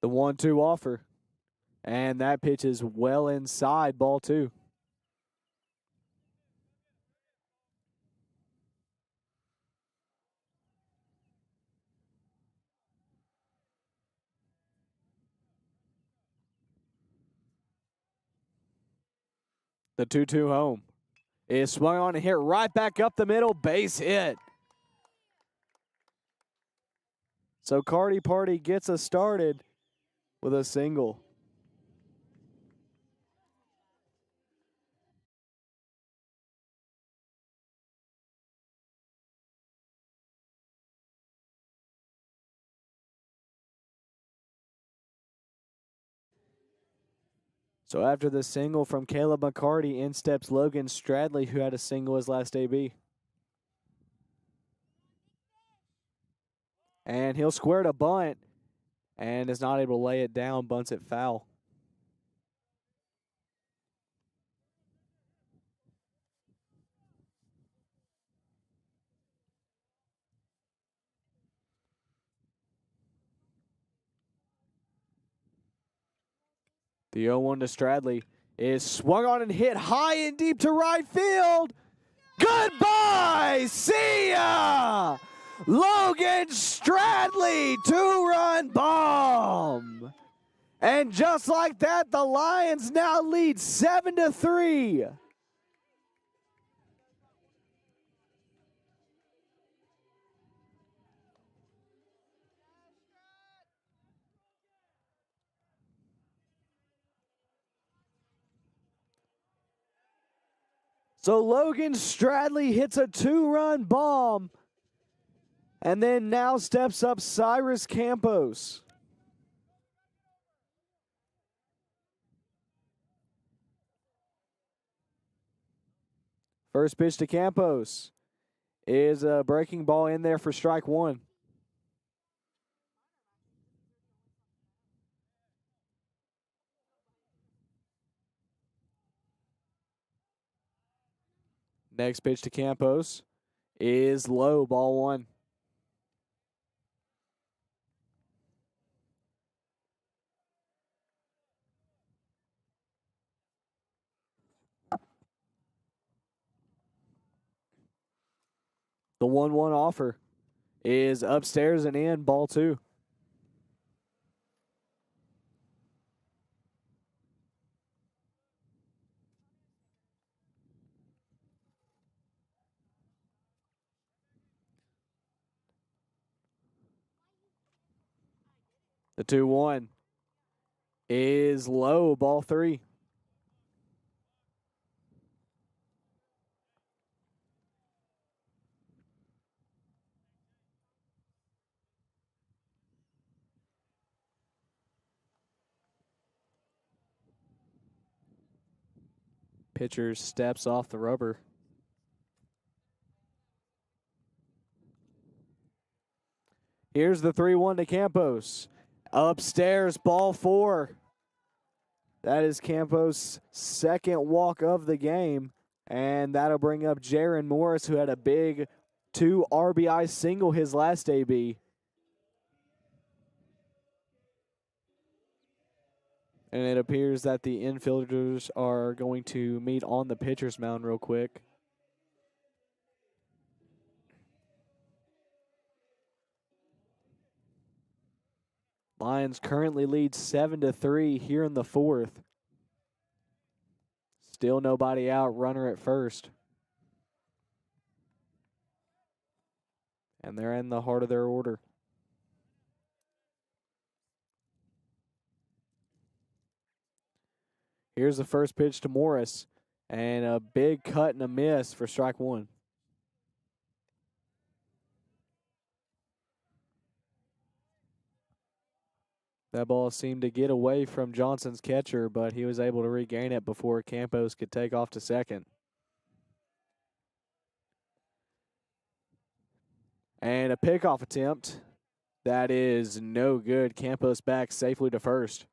The 1-2 offer. And that pitch is well inside, ball 2. The 2-2 home is swung on and hit right back up the middle, base hit. So Cardi Party gets us started with a single. So after the single from Caleb McCarty, in steps Logan Stradley, who had a single his last AB. And he'll square to bunt and is not able to lay it down, bunts it foul. The 0-1 to Stradley is swung on and hit high and deep to right field. Goodbye! See ya! Logan Stradley, 2-run bomb. And just like that, the Lions now lead 7-3. So Logan Stradley hits a 2-run bomb. And then now steps up Cyrus Campos. First pitch to Campos is a breaking ball in there for strike one. Next pitch to Campos is low, ball one. The 1-1 offer is upstairs and in, ball two. The 2-1 is low, ball three. Pitcher steps off the rubber. Here's the 3-1 to Campos. Upstairs, ball four. That is Campos' second walk of the game. And that'll bring up Jaron Morris, who had a big 2 RBI single his last AB. And it appears that the infielders are going to meet on the pitcher's mound real quick. Lions currently lead 7-3 here in the fourth. Still nobody out, runner at first. And they're in the heart of their order. Here's the first pitch to Morris. And a big cut and a miss for strike one. That ball seemed to get away from Johnson's catcher, but he was able to regain it before Campos could take off to second. And a pickoff attempt. That is no good. Campos back safely to first.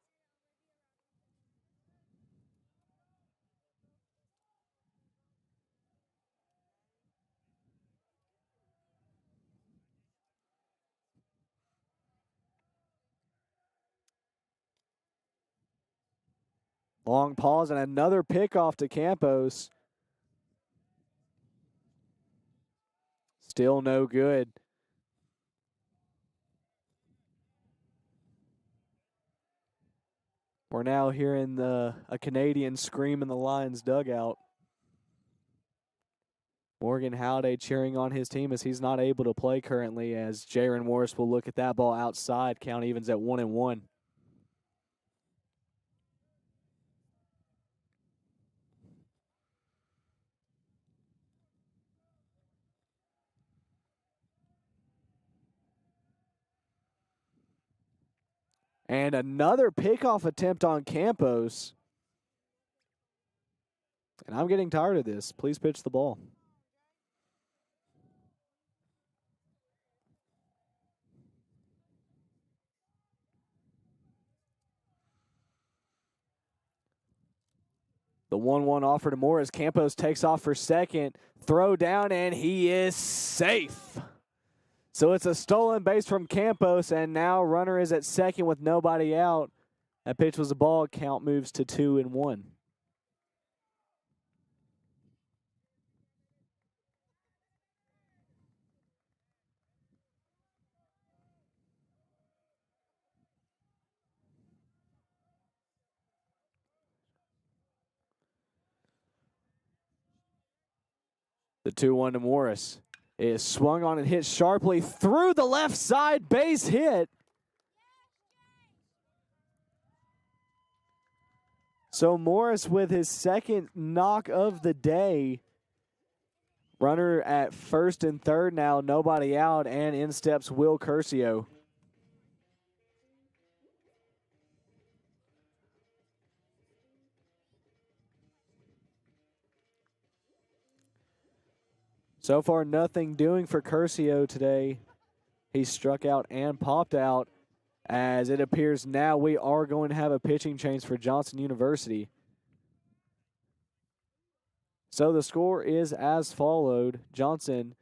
Long pause and another pickoff to Campos. Still no good. We're now hearing a Canadian scream in the Lions dugout. Morgan Halliday cheering on his team as he's not able to play currently, as Jaron Morris will look at that ball outside. Count evens at 1-1. And another pickoff attempt on Campos. And I'm getting tired of this. Please pitch the ball. The 1-1 offer to Morris. Campos takes off for second. Throw down, and he is safe. So it's a stolen base from Campos, and now runner is at second with nobody out. That pitch was a ball. Count moves to 2-1. The 2-1 to Morris is swung on and hit sharply through the left side. Base hit. So Morris with his second knock of the day. Runner at first and third now, nobody out, and in steps Will Curcio. So far, nothing doing for Curcio today. He struck out and popped out. As it appears now, we are going to have a pitching change for Johnson University. So the score is as followed. Johnson,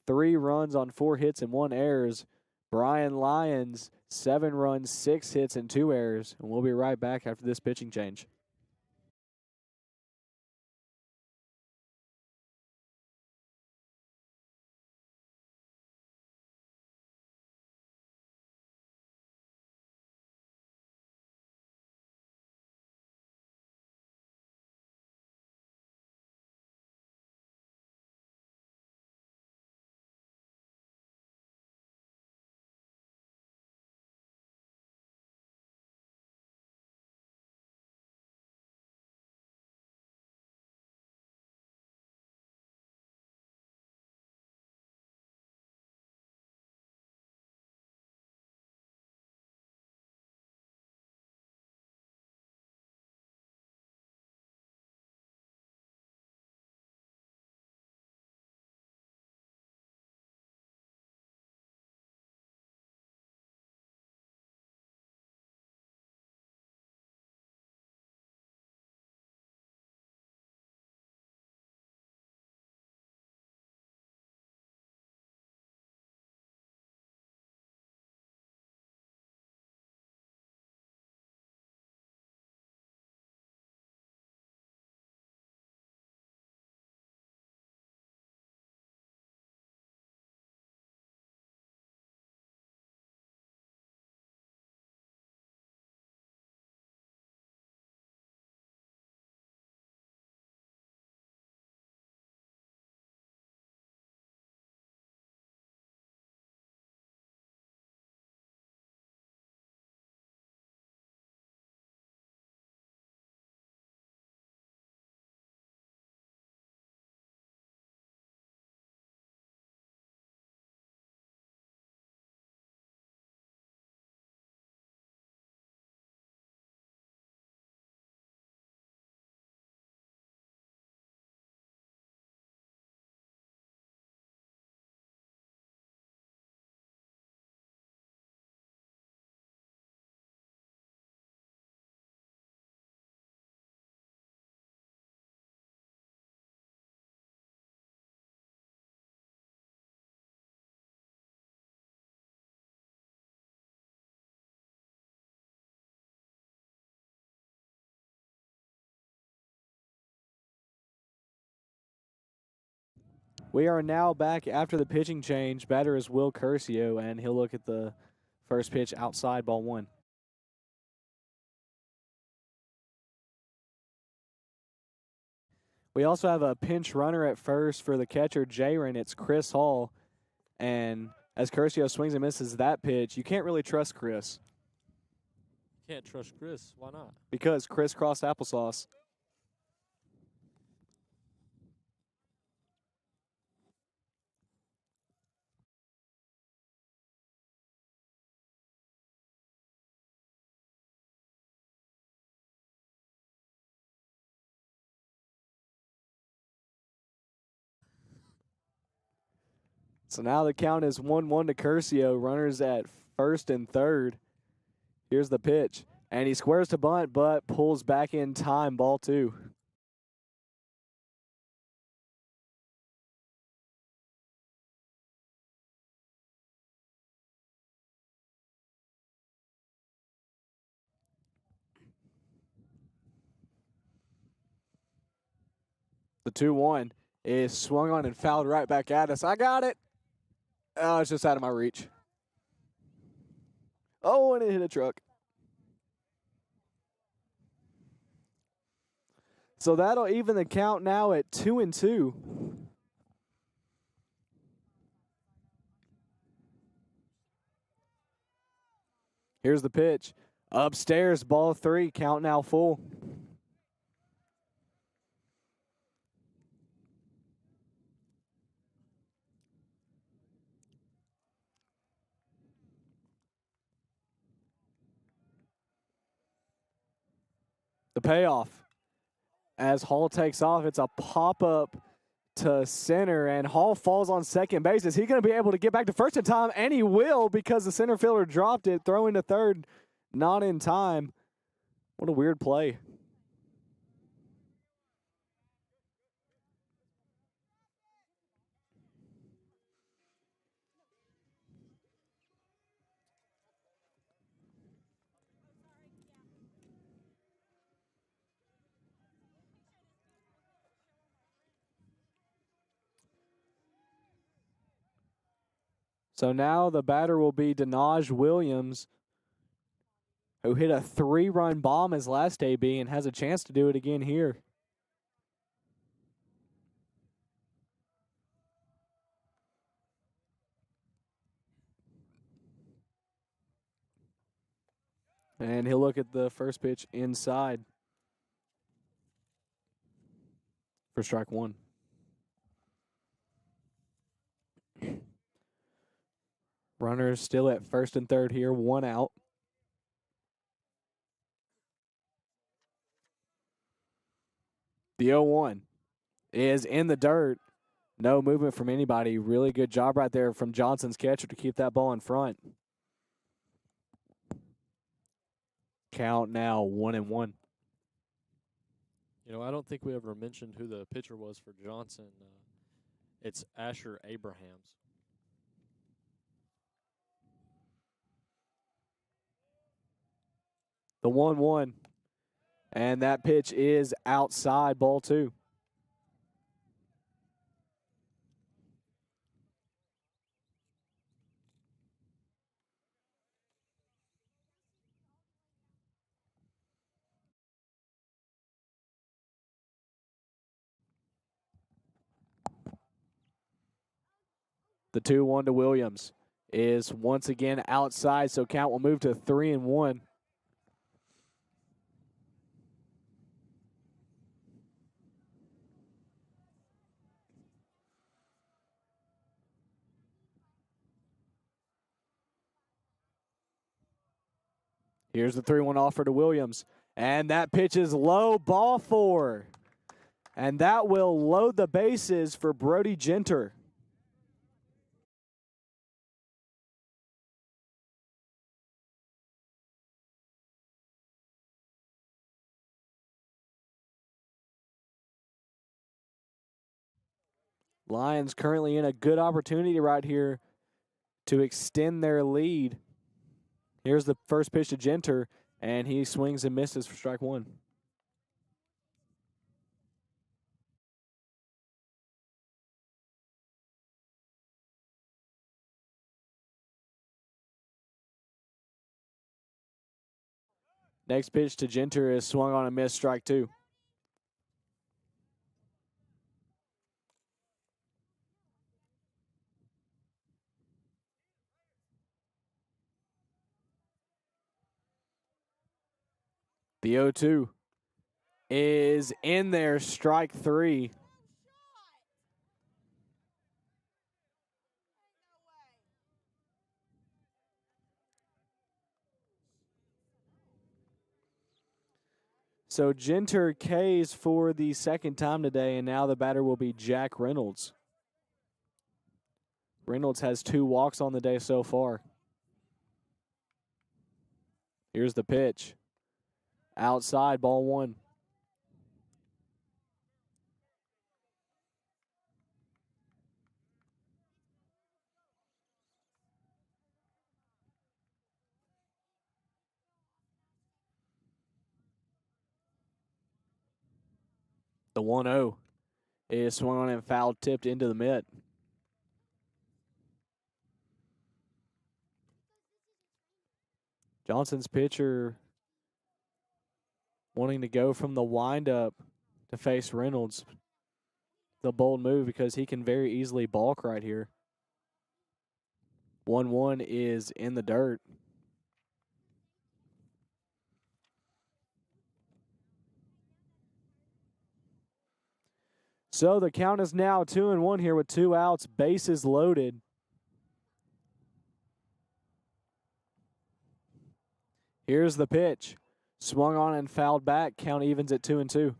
3 runs on 4 hits and 1 errors. Brian Lyons, 7 runs, 6 hits, and 2 errors. And we'll be right back after this pitching change. We are now back after the pitching change. Batter is Will Curcio, and he'll look at the first pitch outside, ball 1. We also have a pinch runner at first for the catcher, Jaron. It's Chris Hall. And as Curcio swings and misses that pitch, you can't really trust Chris. Can't trust Chris. Why not? Because crisscross applesauce. So now the count is 1-1 to Curcio. Runners at first and third. Here's the pitch. And he squares to bunt, but pulls back in time. Ball 2. The 2-1 is swung on and fouled right back at us. I got it. Oh, it's just out of my reach. Oh, and it hit a truck. So that'll even the count now at 2-2. Here's the pitch. Upstairs, ball 3, count now full. The payoff. As Hall takes off, it's a pop-up to center, and Hall falls on second base. Is he going to be able to get back to first in time? And he will, because the center fielder dropped it, throwing to third, not in time. What a weird play. So now the batter will be Denaj Williams, who hit a 3-run bomb his last AB and has a chance to do it again here. And he'll look at the first pitch inside for strike 1. Runners still at first and third here, 1 out. The 0-1 is in the dirt. No movement from anybody. Really good job right there from Johnson's catcher to keep that ball in front. Count now 1-1. You know, I don't think we ever mentioned who the pitcher was for Johnson. It's Asher Abrahams. The 1-1. And that pitch is outside, ball 2. The 2-1 to Williams is once again outside, so count will move to 3-1. Here's the 3-1 offer to Williams. And that pitch is low, ball 4. And that will load the bases for Brody Genter. Lions currently in a good opportunity right here to extend their lead. Here's the first pitch to Genter, and he swings and misses for strike 1. Next pitch to Genter is swung on a miss, strike 2. The 0-2 is in there, strike 3. So Genter Ks for the second time today, and now the batter will be Jack Reynolds. Reynolds has 2 walks on the day so far. Here's the pitch. Outside, ball 1. The 1-0 is swung on and foul tipped into the mitt. Johnson's pitcher wanting to go from the windup to face Reynolds. The bold move because he can very easily balk right here. 1-1 is in the dirt. So the count is now 2-1 here with 2 outs, bases loaded. Here's the pitch. Swung on and fouled back. Count evens at 2-2.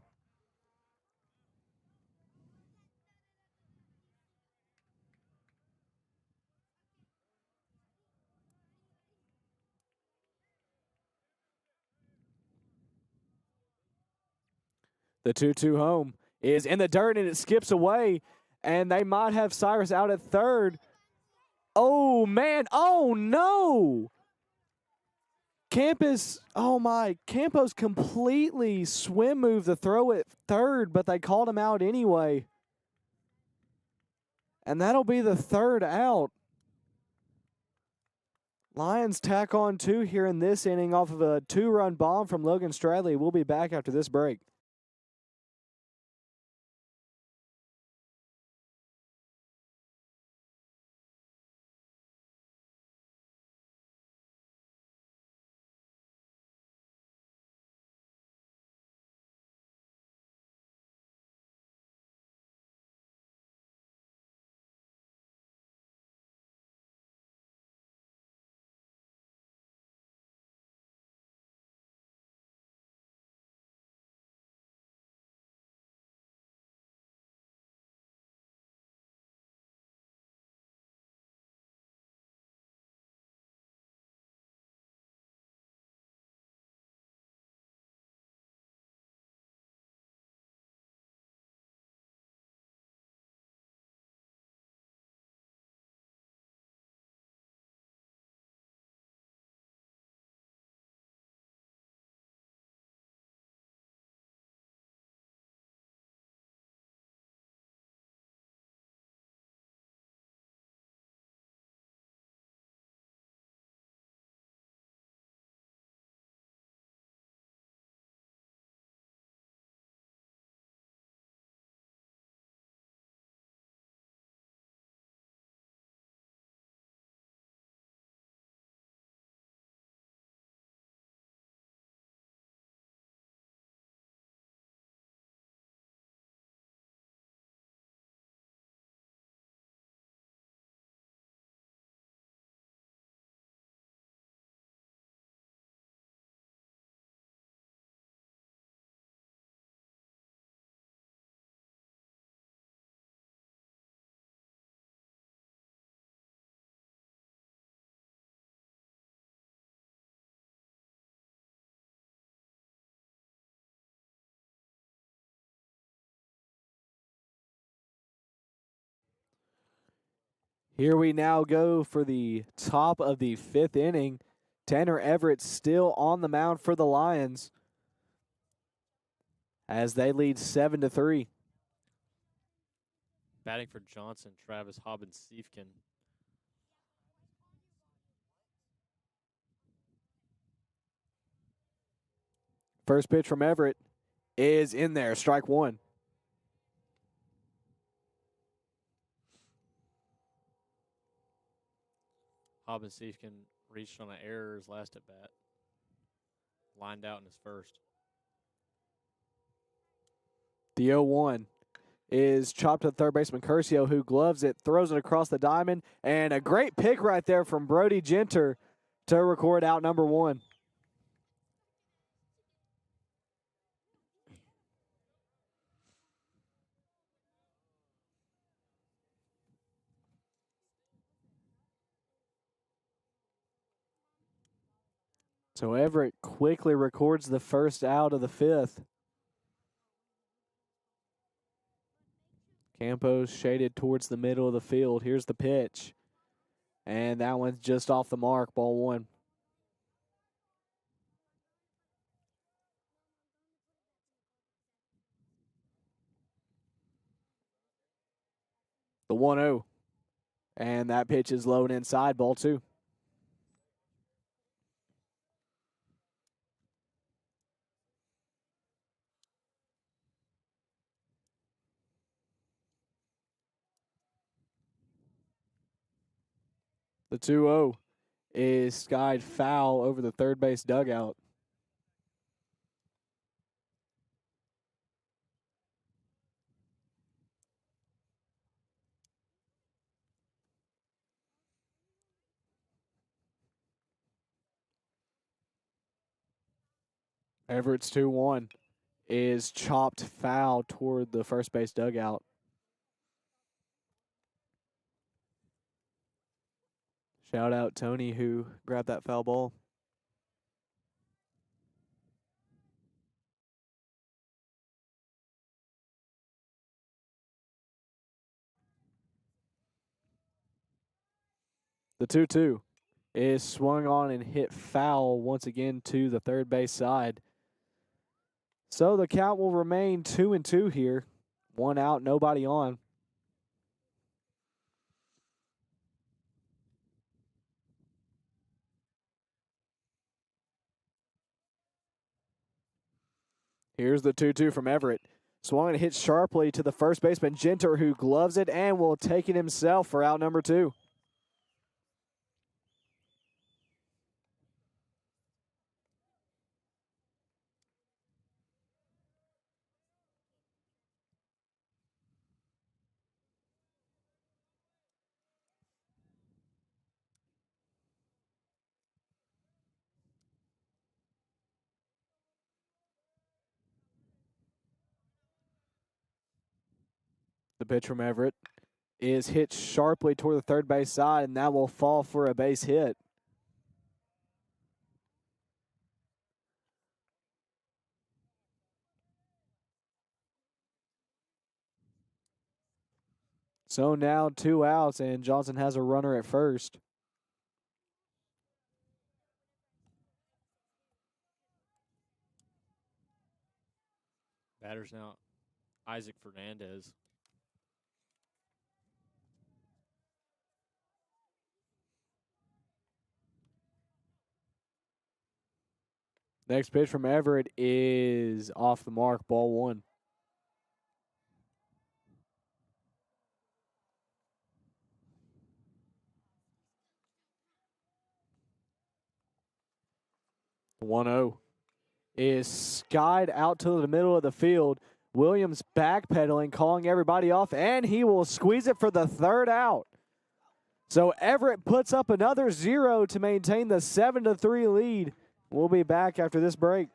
The 2-2 home is in the dirt, and it skips away, and they might have Cyrus out at third. Oh, man. Oh, no. Campos completely swim moved the throw at third, but they called him out anyway. And that'll be the 3rd out. Lions tack on 2 here in this inning off of a 2-run bomb from Logan Stradley. We'll be back after this break. Here we now go for the top of the 5th inning. Tanner Everett still on the mound for the Lions as they lead 7-3. Batting for Johnson, Travis Hobbins-Siefkin. First pitch from Everett is in there, strike 1. Hobbins-Siefkin reached on an error his last at bat. Lined out in his first. The 0-1 is chopped to third baseman Curcio, who gloves it, throws it across the diamond, and a great pick right there from Brody Genter to record out number 1. So Everett quickly records the first out of the fifth. Campos shaded towards the middle of the field. Here's the pitch. And that one's just off the mark, ball one. The 1-0. And that pitch is low and inside, ball two. The 2-0 is skied foul over the third base dugout. Everett's 2-1 is chopped foul toward the first base dugout. Shout out Tony who grabbed that foul ball. The 2-2 is swung on and hit foul once again to the third base side. So the count will remain 2-2 here. One out, nobody on. Here's the 2-2 from Everett. Swung and hit sharply to the first baseman, Genter, who gloves it and will take it himself for out number two. The pitch from Everett is hit sharply toward the third base side, and that will fall for a base hit. So now 2 outs, and Johnson has a runner at first. Batters now Isaac Fernandez. Next pitch from Everett is off the mark, ball one. The 1-0 is skied out to the middle of the field. Williams backpedaling, calling everybody off, and he will squeeze it for the third out. So Everett puts up another 0 to maintain the 7-3 lead. We'll be back after this break.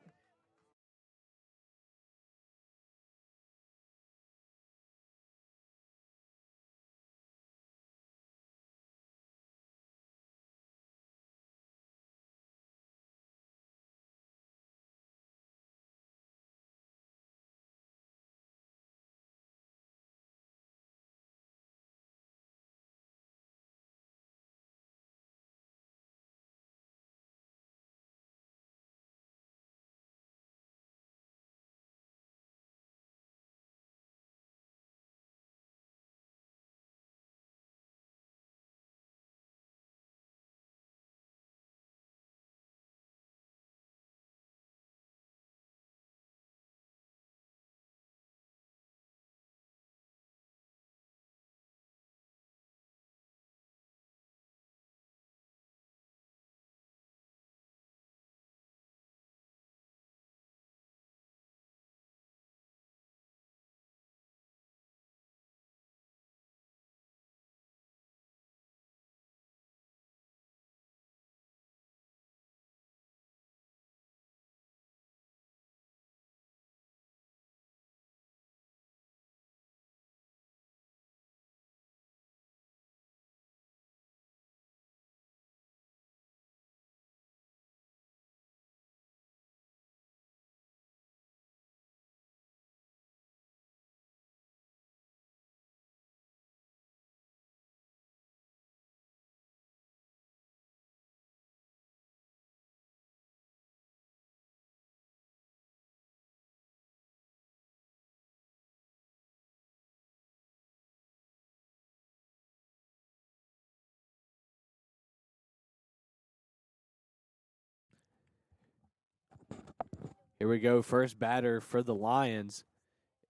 Here we go. First batter for the Lions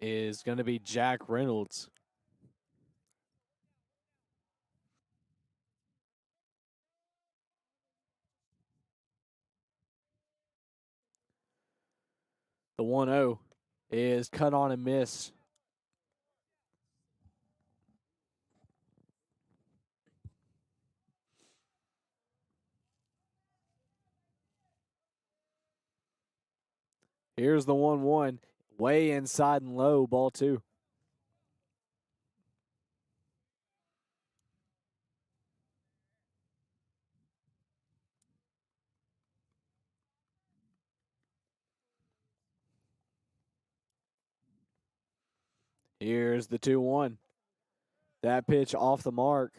is going to be Jack Reynolds. The 1-0 is cut on and miss. Here's the 1-1. Way inside and low, ball 2. Here's the 2-1. That pitch off the mark.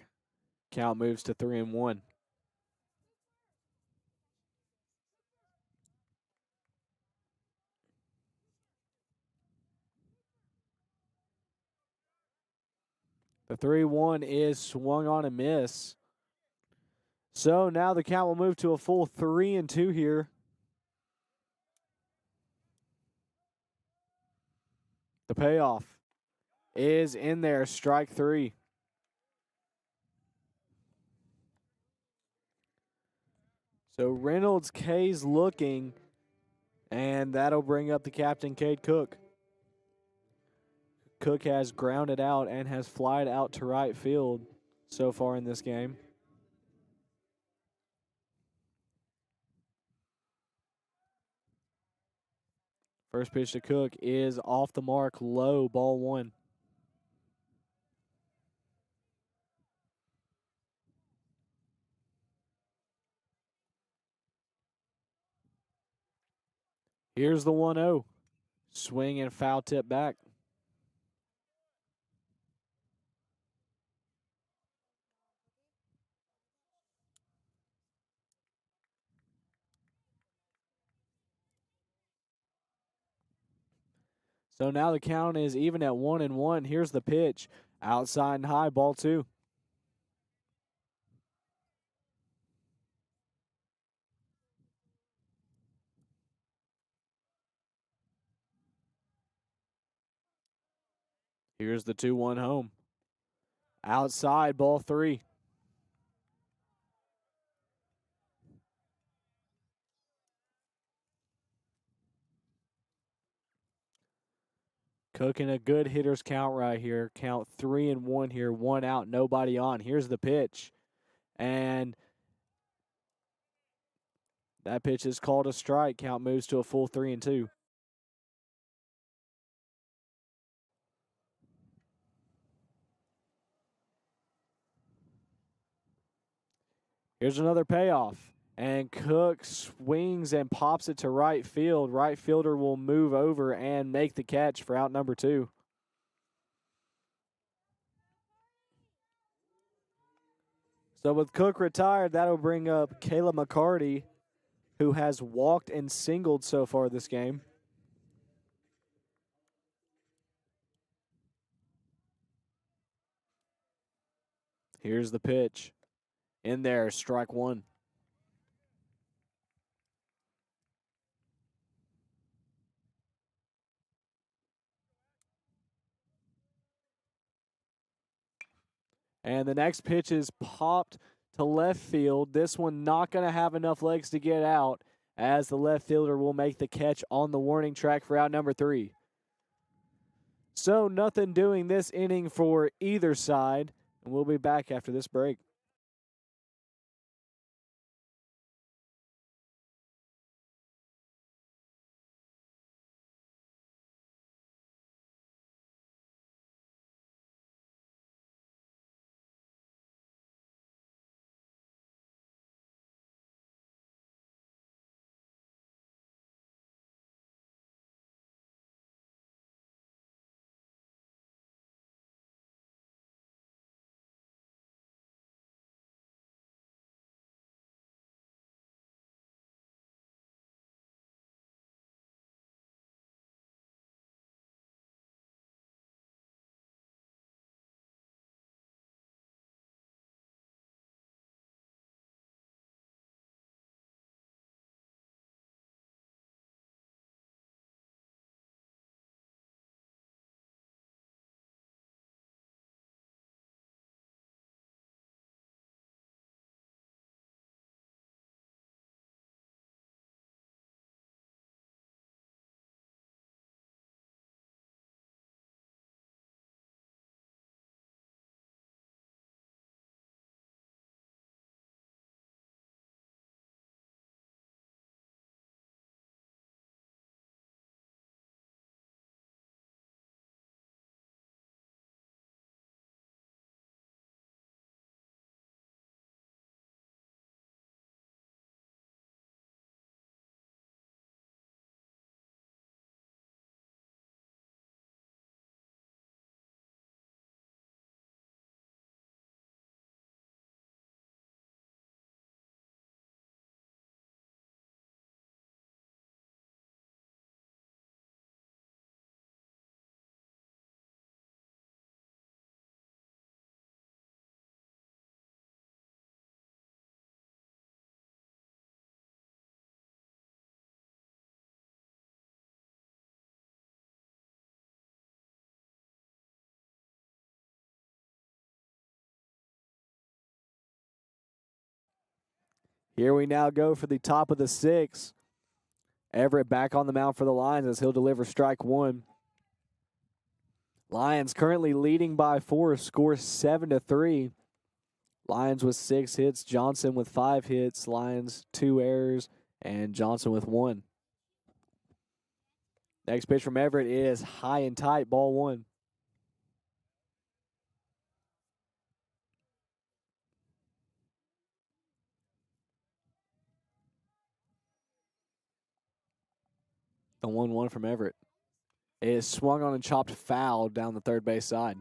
Count moves to 3-1. The 3-1 is swung on a miss. So now the count will move to a full 3-2 here. The payoff is in there, strike 3. So Reynolds K's looking, and that'll bring up the captain, Cade Cook. Cook has grounded out and has flied out to right field so far in this game. First pitch to Cook is off the mark, low, ball 1. Here's the 1-0. Swing and foul tip back. So now the count is even at 1-1. Here's the pitch. Outside and high, ball 2. Here's the 2-1 home. Outside, ball 3. Cooking a good hitter's count right here. Count 3-1 here. 1 out, nobody on. Here's the pitch. And that pitch is called a strike. Count moves to a full 3-2. Here's another payoff. And Cook swings and pops it to right field. Right fielder will move over and make the catch for out number 2. So with Cook retired, that'll bring up Kayla McCarty, who has walked and singled so far this game. Here's the pitch. In there, strike 1. And the next pitch is popped to left field. This one not going to have enough legs to get out, as the left fielder will make the catch on the warning track for out number 3. So nothing doing this inning for either side, and we'll be back after this break. Here we now go for the top of the 6th. Everett back on the mound for the Lions as he'll deliver strike 1. Lions currently leading by 4, score 7-3. Lions with 6 hits, Johnson with 5 hits, Lions 2 errors, and Johnson with 1. Next pitch from Everett is high and tight, ball 1. The 1-1 from Everett. It is swung on and chopped foul down the third base side.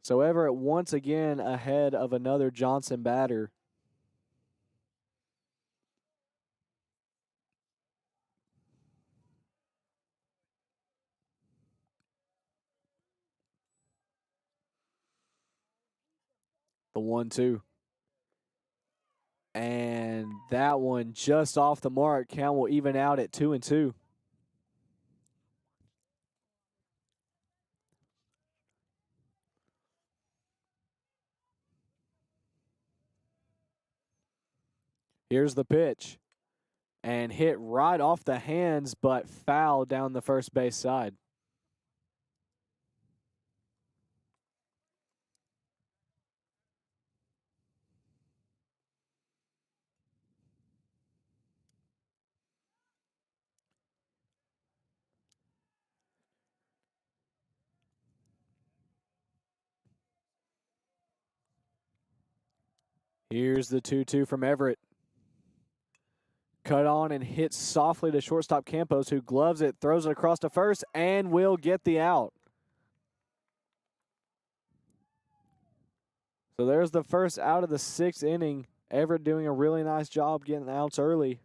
So Everett once again ahead of another Johnson batter. The 1-2. And that one just off the mark. Count will even out at 2-2. Here's the pitch. And hit right off the hands, but foul down the first base side. Here's the 2-2 from Everett. Cut on and hit softly to shortstop Campos, who gloves it, throws it across to first, and will get the out. So there's the first out of the 6th inning. Everett doing a really nice job getting outs early.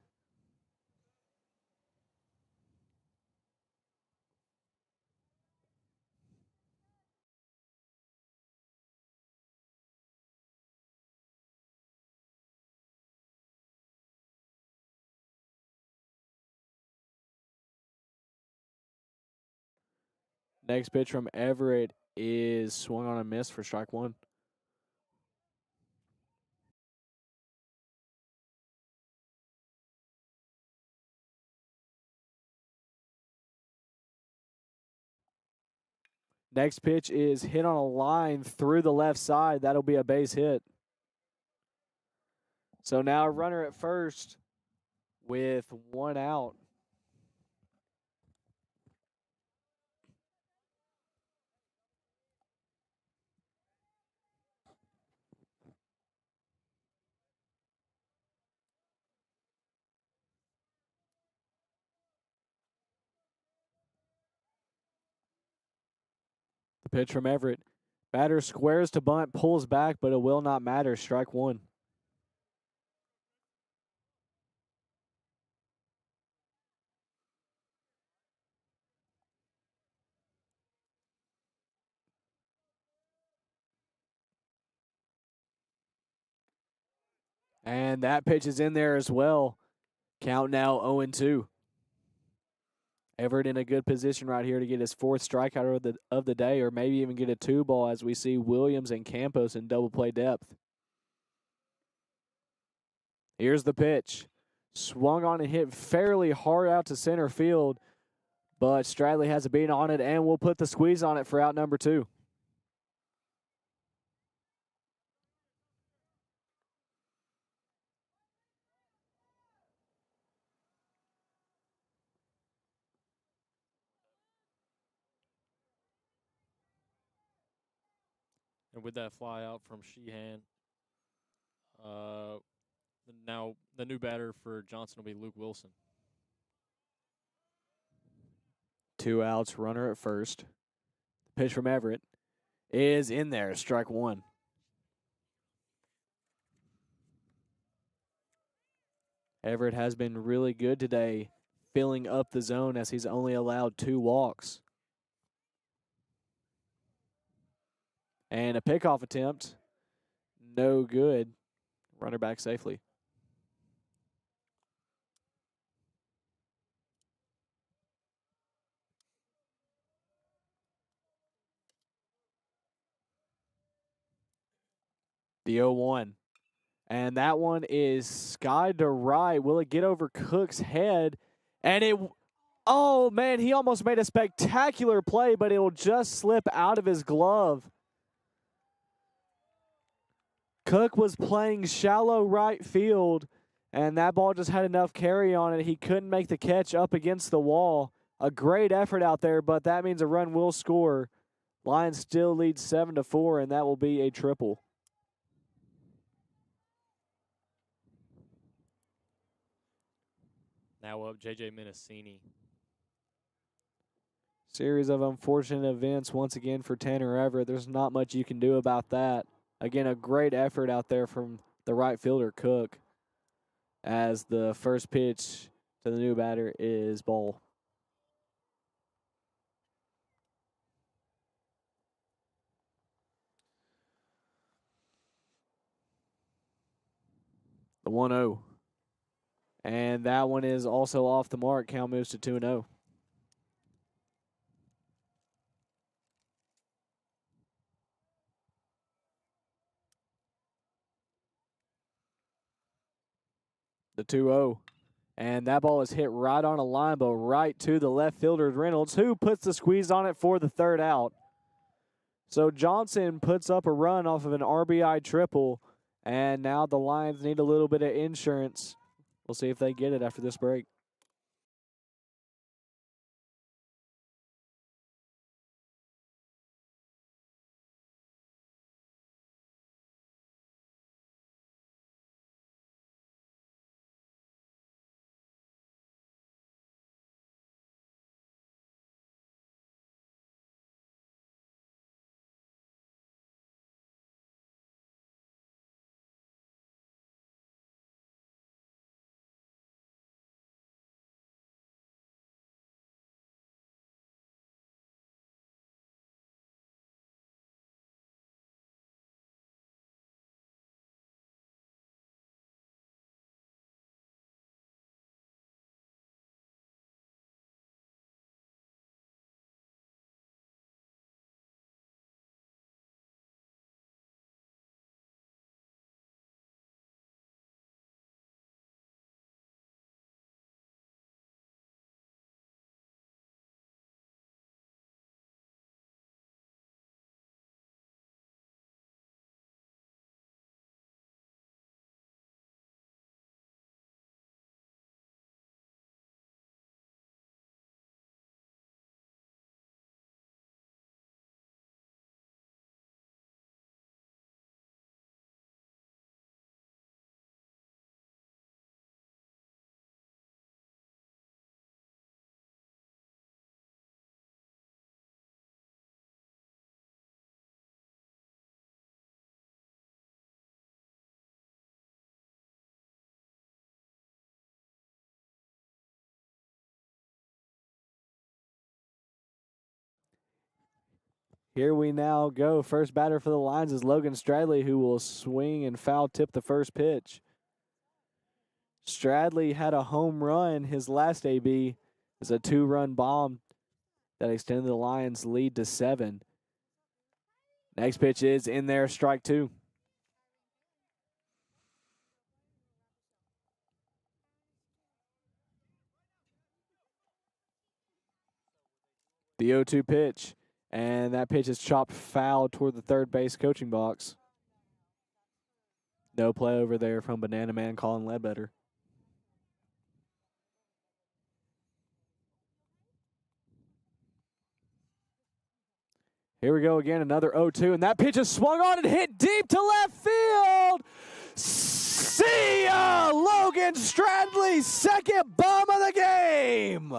Next pitch from Everett is swung on a miss for strike 1. Next pitch is hit on a line through the left side. That'll be a base hit. So now a runner at first with 1 out. The pitch from Everett. Batter squares to bunt, pulls back, but it will not matter. Strike 1. And that pitch is in there as well. Count now 0-2. Everett in a good position right here to get his 4th strikeout of the day, or maybe even get a 2-ball as we see Williams and Campos in double play depth. Here's the pitch. Swung on and hit fairly hard out to center field, but Stradley has a beat on it and will put the squeeze on it for out number 2. And with that fly out from Sheehan, now the new batter for Johnson will be Luke Wilson. 2 outs, runner at first. Pitch from Everett is in there, strike 1. Everett has been really good today, filling up the zone as he's only allowed 2 walks. And a pickoff attempt, no good. Runner back safely. The 0-1. And that one is skied to right. Will it get over Cook's head? And oh, man, he almost made a spectacular play, but it will just slip out of his glove. Cook was playing shallow right field, and that ball just had enough carry on it. He couldn't make the catch up against the wall. A great effort out there, but that means a run will score. Lions still lead 7-4, and that will be a triple. Now up, J.J. Minicini. Series of unfortunate events once again for Tanner Everett. There's not much you can do about that. Again, a great effort out there from the right fielder, Cook, as the first pitch to the new batter is ball. The 1-0. And that one is also off the mark. Count moves to 2-0. The 2-0. And that ball is hit right on a line, but right to the left fielder, Reynolds, who puts the squeeze on it for the third out. So Johnson puts up a run off of an RBI triple, and now the Lions need a little bit of insurance. We'll see if they get it after this break. Here we now go. First batter for the Lions is Logan Stradley, who will swing and foul tip the first pitch. Stradley had a home run his last AB. It's a 2-run bomb that extended the Lions' lead to 7. Next pitch is in there, strike 2. The 0-2 pitch, and that pitch is chopped foul toward the third base coaching box. No play over there from Banana Man Colin Ledbetter. Here we go again, another 0-2, and that pitch is swung on and hit deep to left field. See ya, Logan Stradley, second bomb of the game.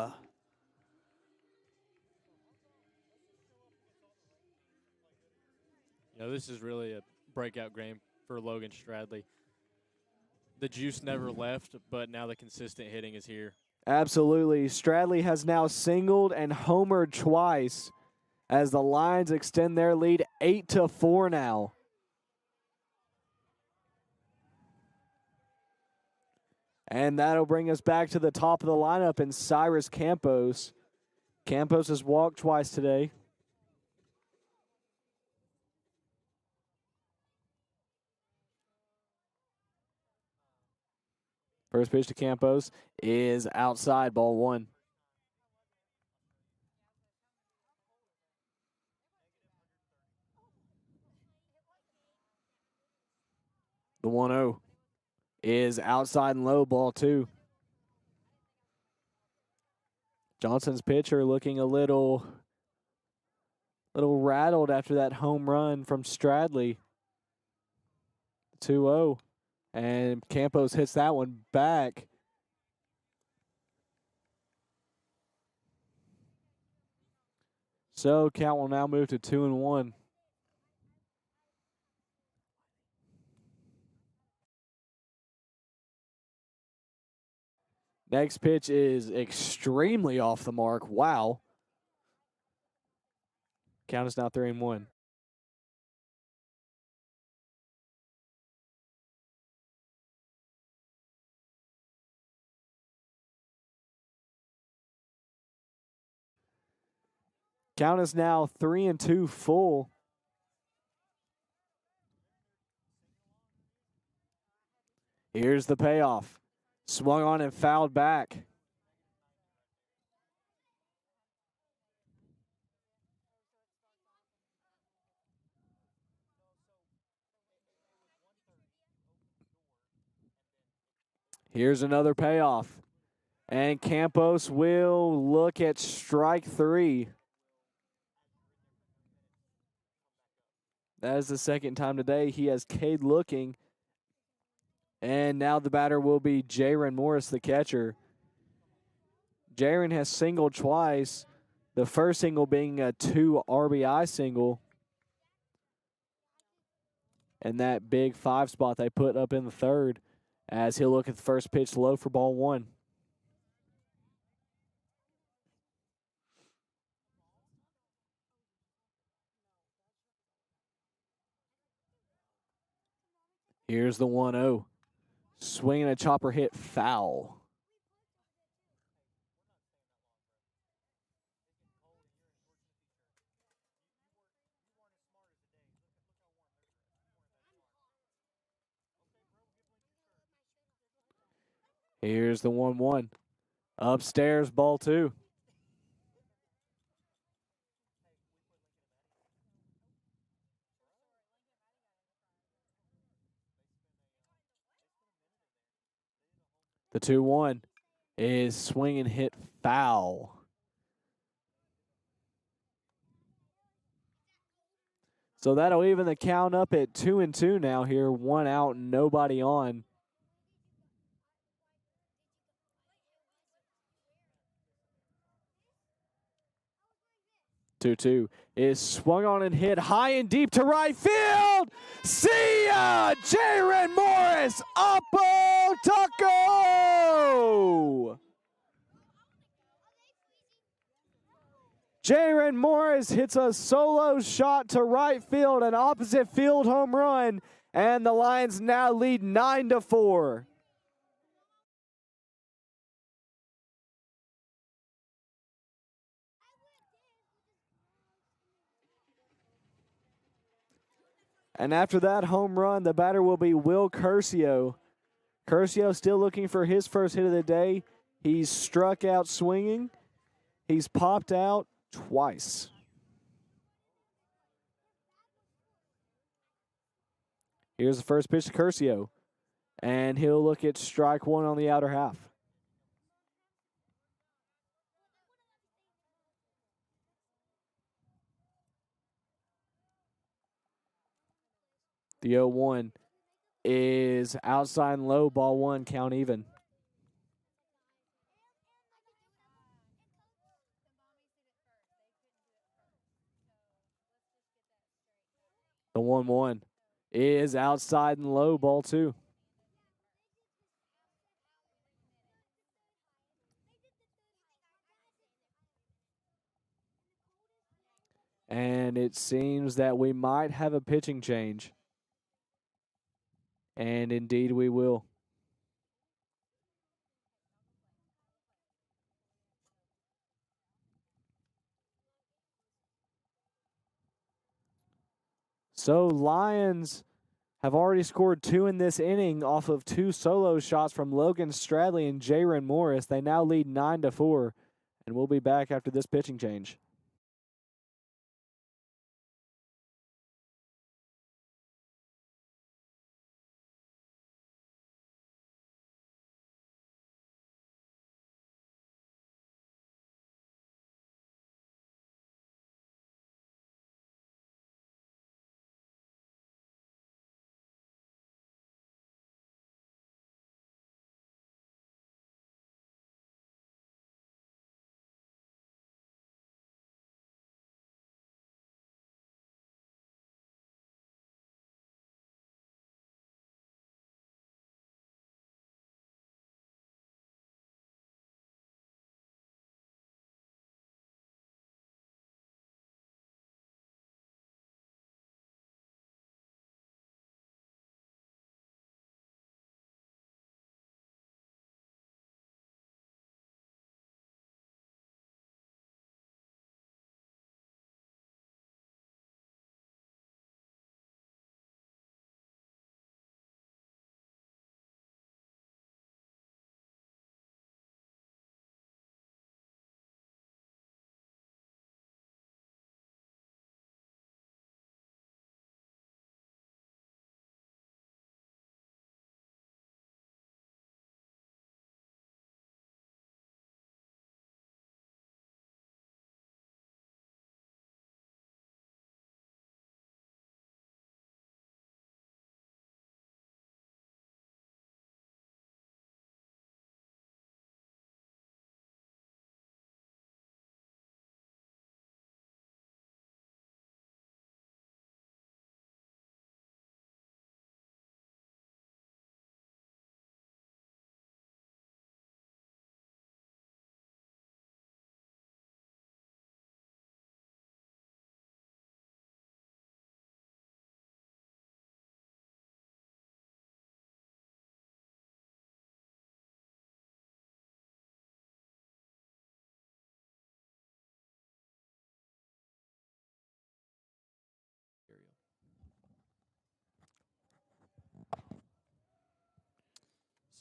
This is really a breakout game for Logan Stradley. The juice never left, but now the consistent hitting is here. Absolutely. Stradley has now singled and homered twice as the Lions extend their lead 8-4 now. And that'll bring us back to the top of the lineup in Cyrus Campos. Campos has walked twice today. First pitch to Campos is outside, ball one. The 1-0 is outside and low, ball two. Johnson's pitcher looking a little rattled after that home run from Stradley. 2-0. And Campos hits that one back. So count will now move to 2-1. Next pitch is extremely off the mark. Wow. Count is now 3-1. Count is now 3-2 full. Here's the payoff. Swung on and fouled back. Here's another payoff. And Campos will look at strike three. That is the second time today he has Cade looking. And now the batter will be Jaron Morris, the catcher. Jaron has singled twice, the first single being a 2 RBI single. And that big 5 spot they put up in the third, as he'll look at the first pitch low for ball one. Here's the 1-0. Swinging a chopper hit foul. Here's the 1-1. Upstairs, ball two. The 2-1 is swinging hit foul. So that'll even the count up at 2-2 now here. 1 out, nobody on. Two is swung on and hit high and deep to right field. See ya, Jaron Morris, Oppo Taco. Jaron Morris hits a solo shot to right field, an opposite field home run, and the Lions now lead 9-4. And after that home run, the batter will be Will Curcio. Curcio still looking for his first hit of the day. He's struck out swinging. He's popped out twice. Here's the first pitch to Curcio. And he'll look at strike one on the outer half. The 0-1 is outside and low, ball one, count even. The 1-1 is outside and low, ball two. And it seems that we might have a pitching change. And indeed we will. So Lions have already scored 2 in this inning off of 2 solo shots from Logan Stradley and Jaron Morris. They now lead 9-4, and we'll be back after this pitching change.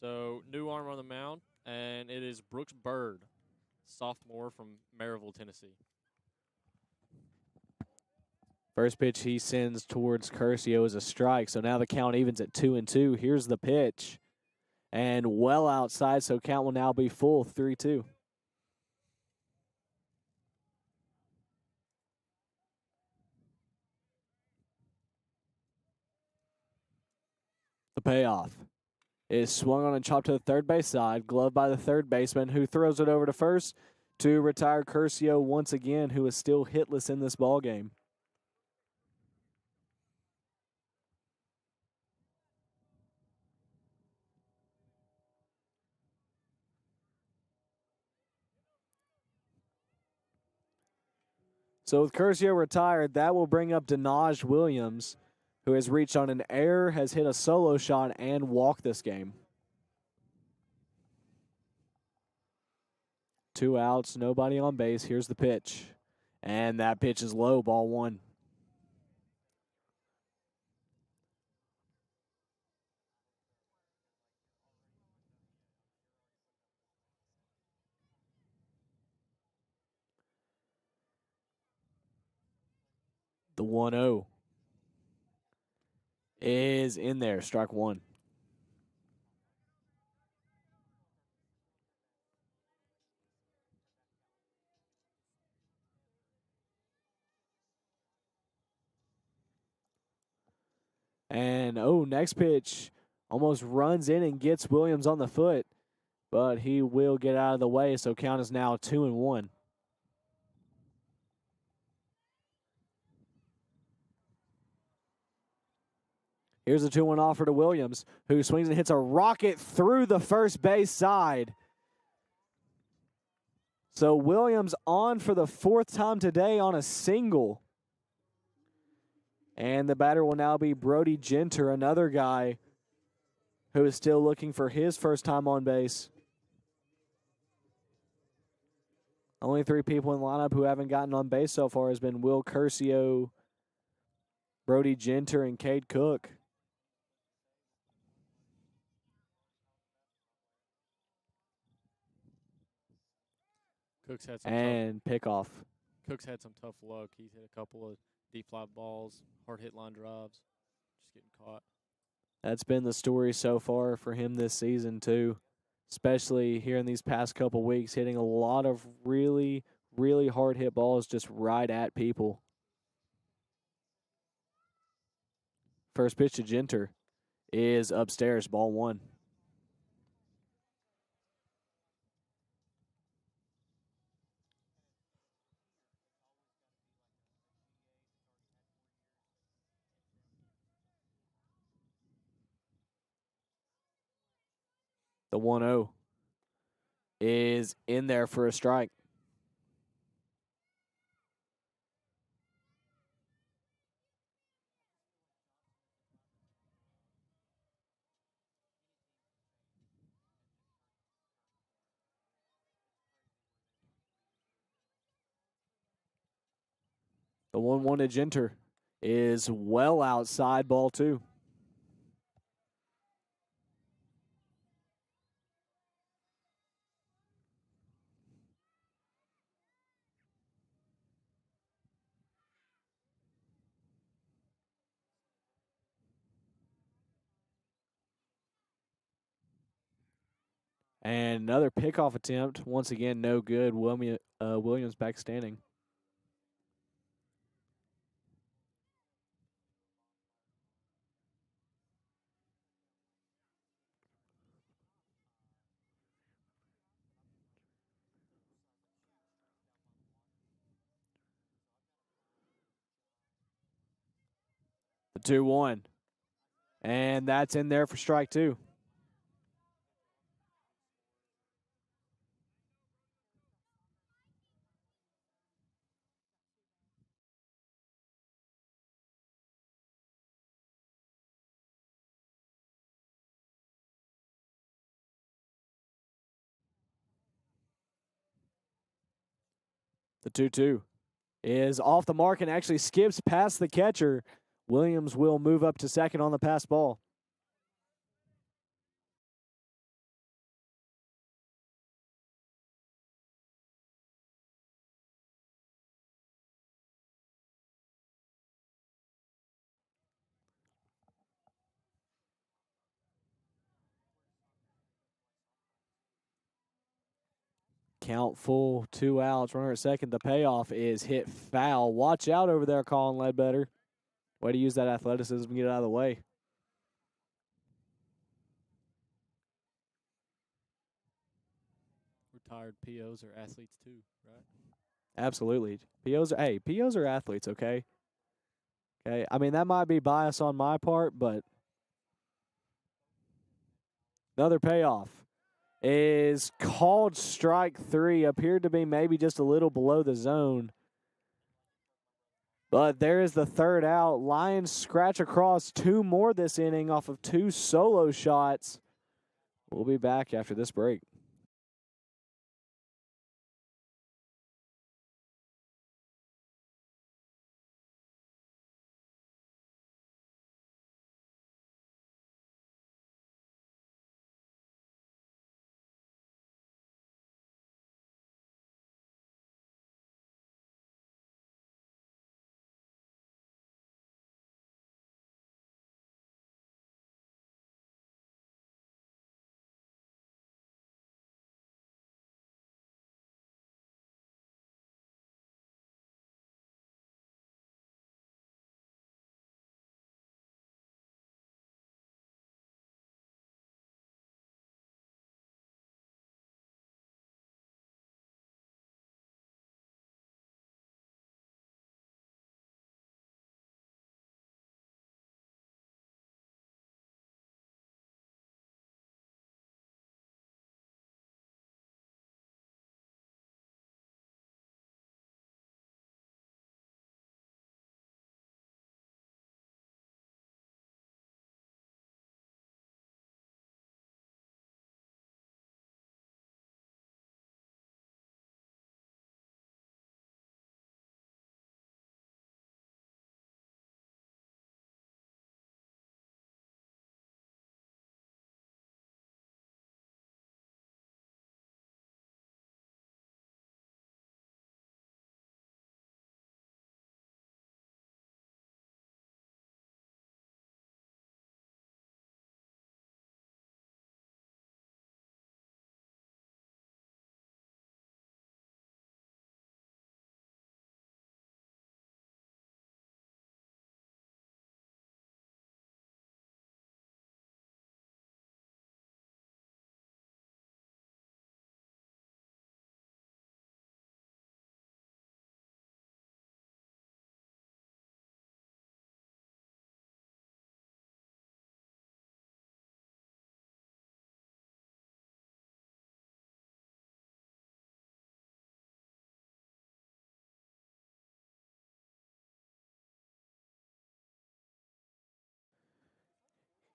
So, new arm on the mound, and it is Brooks Bird, sophomore from Maryville, Tennessee. First pitch he sends towards Curcio is a strike, so now the count evens at 2-2. Here's the pitch, and well outside, so count will now be full, 3-2. The payoff is swung on and chopped to the third base side, gloved by the third baseman, who throws it over to first to retire Curcio once again, who is still hitless in this ballgame. So with Curcio retired, that will bring up Denaj Williams, who has reached on an error, has hit a solo shot, and walked this game. 2 outs, nobody on base. Here's the pitch. And that pitch is low, ball 1. The 1-0 is in there, strike 1. And, next pitch almost runs in and gets Williams on the foot, but he will get out of the way, so count is now 2-1. Here's a 2-1 offer to Williams, who swings and hits a rocket through the first base side. So Williams on for the 4th time today on a single. And the batter will now be Brody Genter, another guy who is still looking for his first time on base. Only 3 people in the lineup who haven't gotten on base so far has been Will Curcio, Brody Genter, and Cade Cook. Cook's had some and pickoff. Cook's had some tough luck. He's hit a couple of deep fly balls, hard hit line drives, just getting caught. That's been the story so far for him this season, too, especially here in these past couple weeks, hitting a lot of really, really hard hit balls just right at people. First pitch to Genter is upstairs, ball 1. The 1-0 is in there for a strike. The 1-1 to Genter is well outside, ball 2. And another pickoff attempt. Once again, no good. Williams back standing. The 2-1. And that's in there for strike 2. The 2-2 is off the mark and actually skips past the catcher. Williams will move up to second on the pass ball. Count full, 2 outs, runner at second. The payoff is hit foul. Watch out over there, Colin Ledbetter. Way to use that athleticism and get it out of the way. Retired POs are athletes too, right? Absolutely. POs are athletes, okay? Okay. I mean, that might be bias on my part, but another payoff is called strike 3. Appeared to be maybe just a little below the zone. But there is the third out. Lions scratch across 2 more this inning off of 2 solo shots. We'll be back after this break.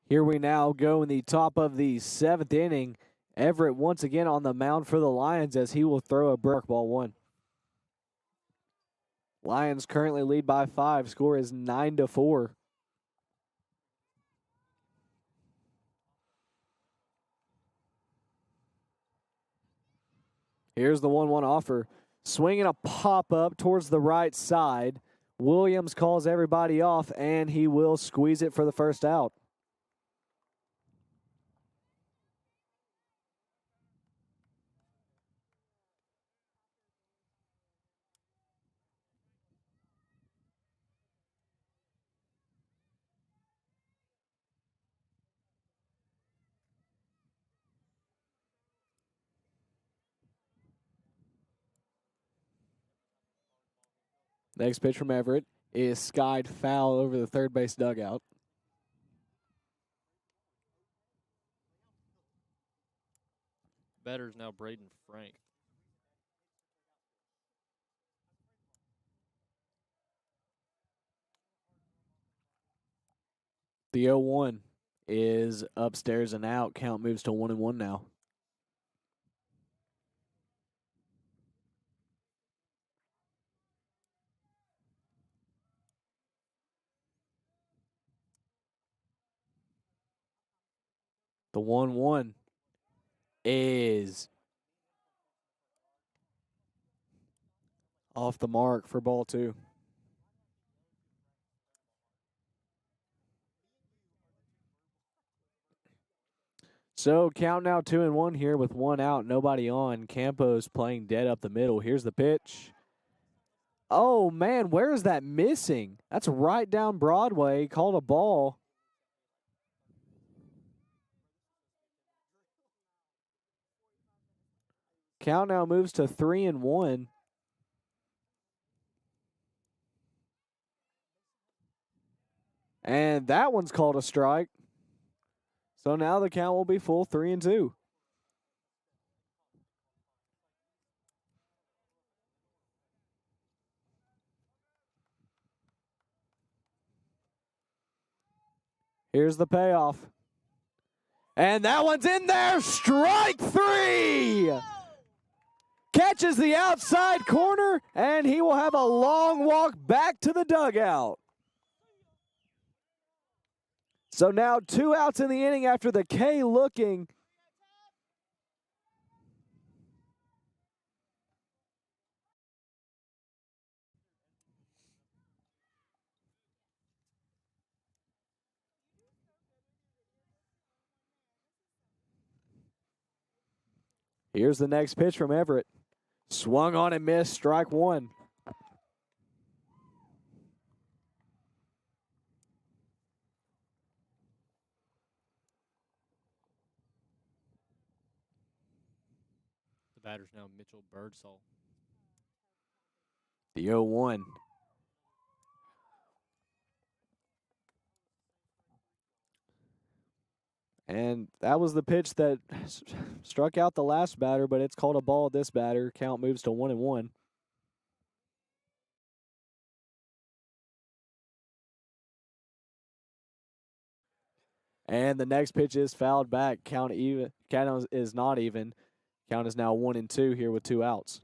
Here we now go in the top of the 7th inning. Everett once again on the mound for the Lions as he will throw a break ball 1. Lions currently lead by 5. Score is 9-4. Here's the 1-1 offer. Swinging a pop-up towards the right side. Williams calls everybody off, and he will squeeze it for the first out. Next pitch from Everett is skied foul over the third base dugout. Batter's now Braden Frank. The 0-1 is upstairs and out. Count moves to 1-1 now. The 1-1 is off the mark for ball 2. So count now 2-1 here with 1 out, nobody on. Campos playing dead up the middle. Here's the pitch. Oh, man, where is that missing? That's right down Broadway. Called a ball. Count now moves to 3-1. And that one's called a strike. So now the count will be full 3-2. Here's the payoff. And that one's in there. Strike 3. Catches the outside corner, and he will have a long walk back to the dugout. So now 2 outs in the inning after the K looking. Here's the next pitch from Everett. Swung on and missed, strike 1. The batter's now Mitchell Birdsall. The 0-1. And that was the pitch that struck out the last batter, but it's called a ball. This batter count moves to 1-1. And the next pitch is fouled back. Count is not even. Count is now 1-2 here with 2 outs.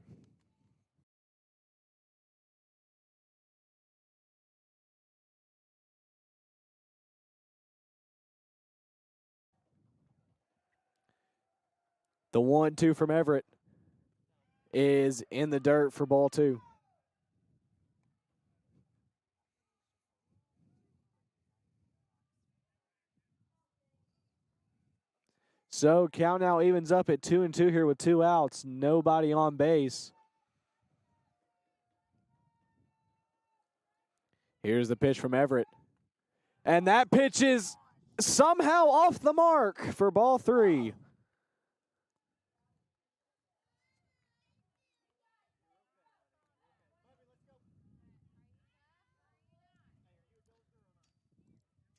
The 1-2 from Everett is in the dirt for ball 2. So count now evens up at 2-2 here with 2 outs. Nobody on base. Here's the pitch from Everett. And that pitch is somehow off the mark for ball 3.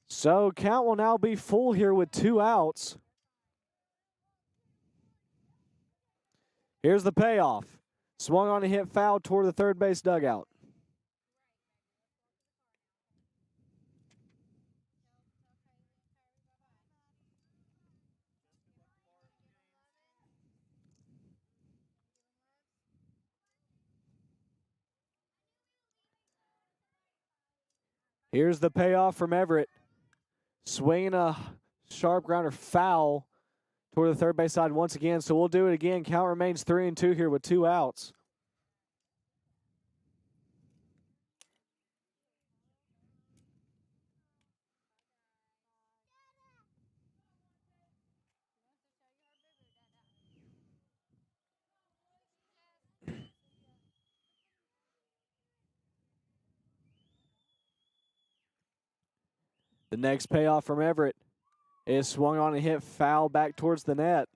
So count will now be full here with 2 outs. Here's the payoff. Swung on and hit foul toward the third base dugout. Here's the payoff from Everett. Swinging a sharp grounder foul toward the third base side once again. So we'll do it again. Count remains 3-2 here with 2 outs. The next payoff from Everett is swung on and hit foul back towards the net.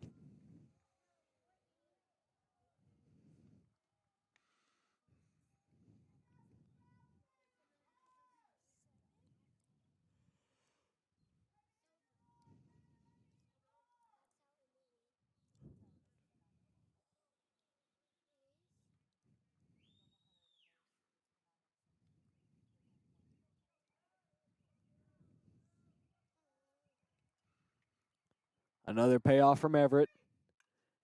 Another payoff from Everett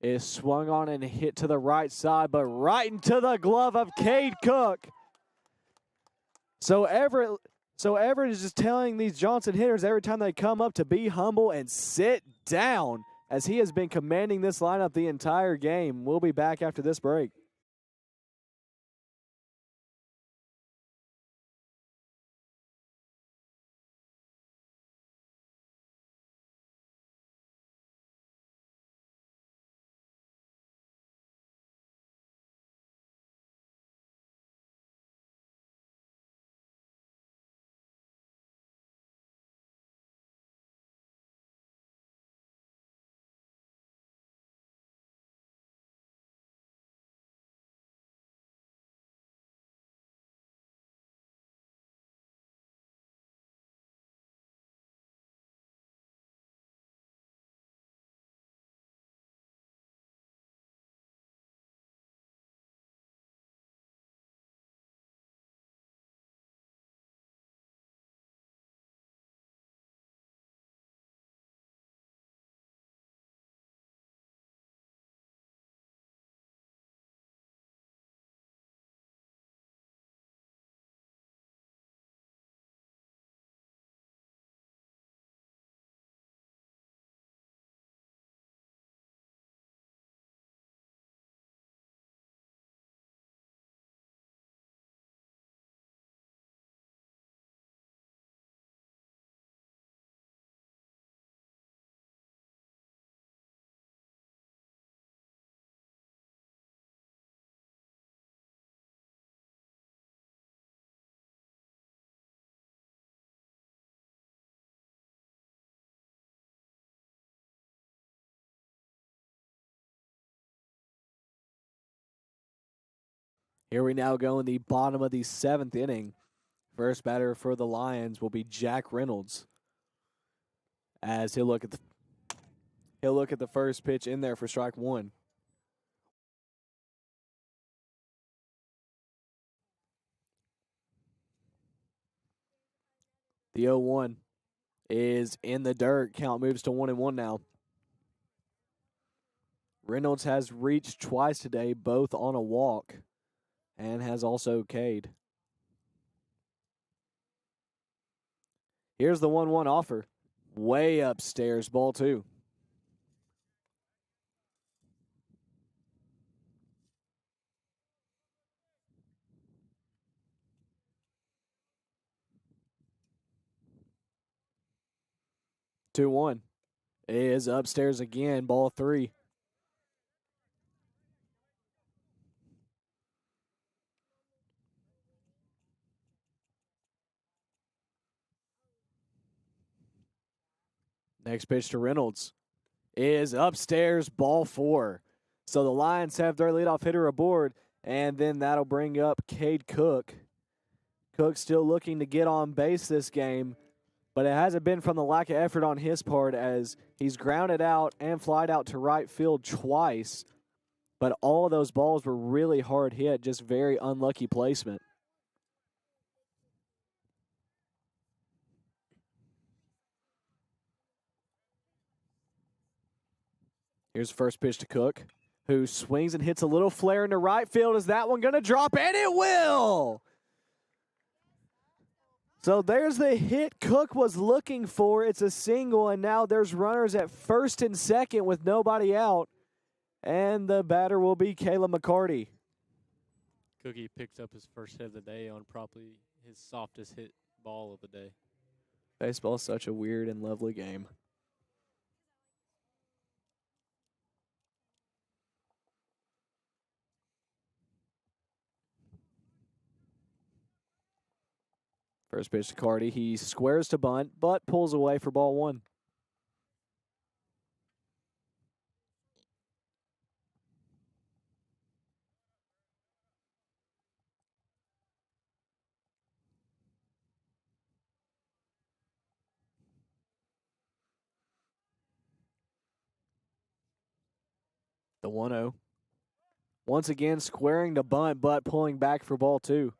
is swung on and hit to the right side, but right into the glove of Cade Cook. So Everett is just telling these Johnson hitters every time they come up to be humble and sit down, as he has been commanding this lineup the entire game. We'll be back after this break. Here we now go in the bottom of the 7th inning. First batter for the Lions will be Jack Reynolds, as he'll look at the first pitch in there for strike 1. The 0-1 is in the dirt. Count moves to 1-1 now. Reynolds has reached twice today, both on a walk, and has also K'd. Here's the 1-1 offer. Way upstairs, ball 2. Two one is upstairs again, ball 3. Next pitch to Reynolds is upstairs, ball 4. So the Lions have their leadoff hitter aboard, and then that'll bring up Cade Cook. Cook still looking to get on base this game, but it hasn't been from the lack of effort on his part, as he's grounded out and flied out to right field twice, but all of those balls were really hard hit, just very unlucky placement. Here's the first pitch to Cook, who swings and hits a little flare into right field. Is that one going to drop? And it will! So there's the hit Cook was looking for. It's a single, and now there's runners at first and second with nobody out. And the batter will be Kayla McCarty. Cookie picked up his first hit of the day on probably his softest hit ball of the day. Baseball is such a weird and lovely game. First pitch to Carty. He squares to bunt, but pulls away for ball one. The 1-0. Once again, squaring to bunt, but pulling back for ball two.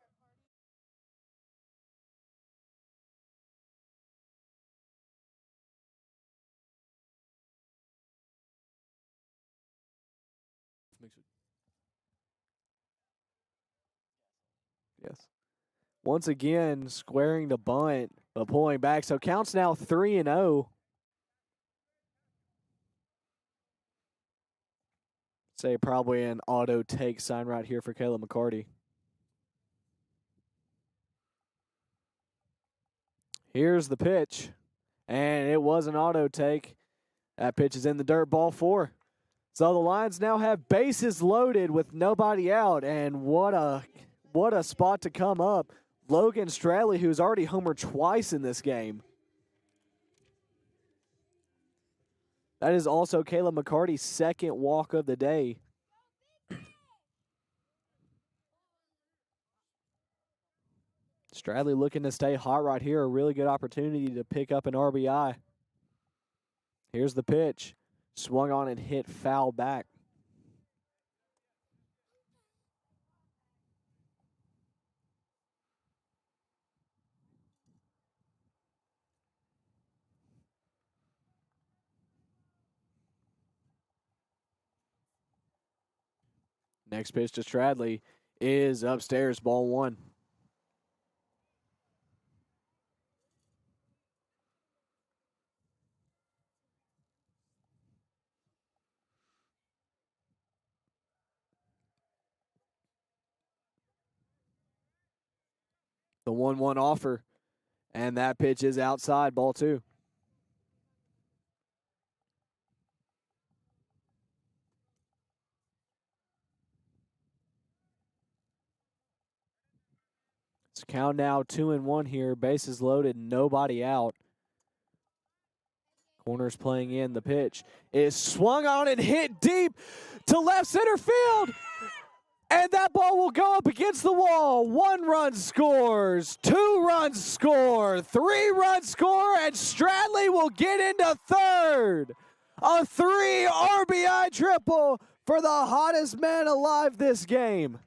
Yes. Once again, squaring to bunt, but pulling back. So counts now 3-0. Say probably an auto take sign right here for Kayla McCarty. Here's the pitch, and it was an auto take. That pitch is in the dirt, ball four. So the Lions now have bases loaded with nobody out, and what a spot to come up. Logan Stradley, who's already homered twice in this game. That is also Kayla McCarty's second walk of the day. Stradley looking to stay hot right here. A really good opportunity to pick up an RBI. Here's the pitch. Swung on and hit foul back. Next pitch to Stradley is upstairs, ball one. The 1-1 offer, and that pitch is outside, ball two. It's count now 2-1 here. Bases loaded, nobody out. Corner's playing in. The pitch is swung on and hit deep to left center field. And that ball will go up against the wall. 1 run scores, 2 runs score, 3 runs score, and Stradley will get into third. A 3 RBI triple for the hottest man alive this game.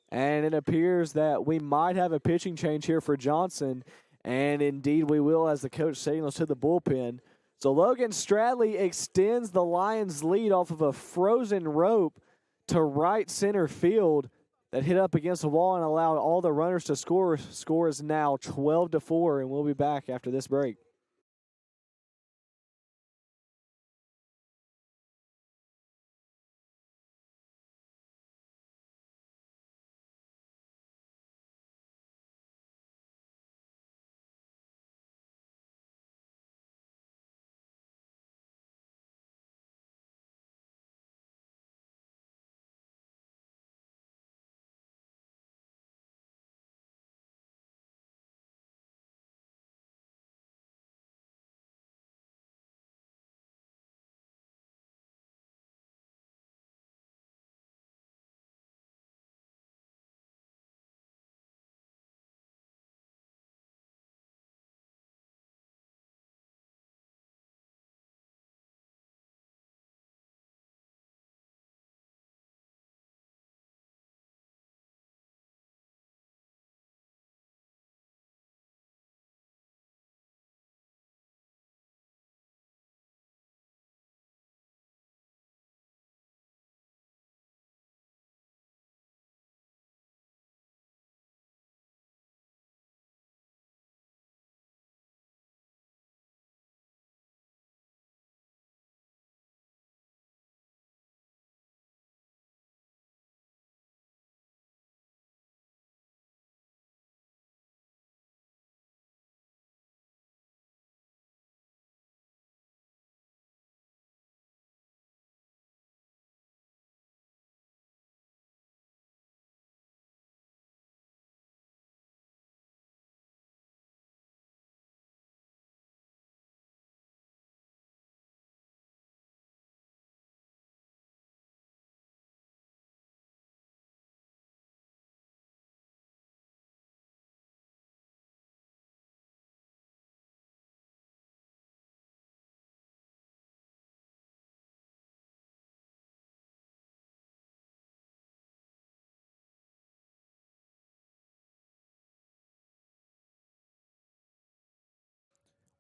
And it appears that we might have a pitching change here for Johnson. And indeed we will, as the coach signals to the bullpen. So Logan Stradley extends the Lions' lead off of a frozen rope to right center field that hit up against the wall and allowed all the runners to score. Score is now 12-4, and we'll be back after this break.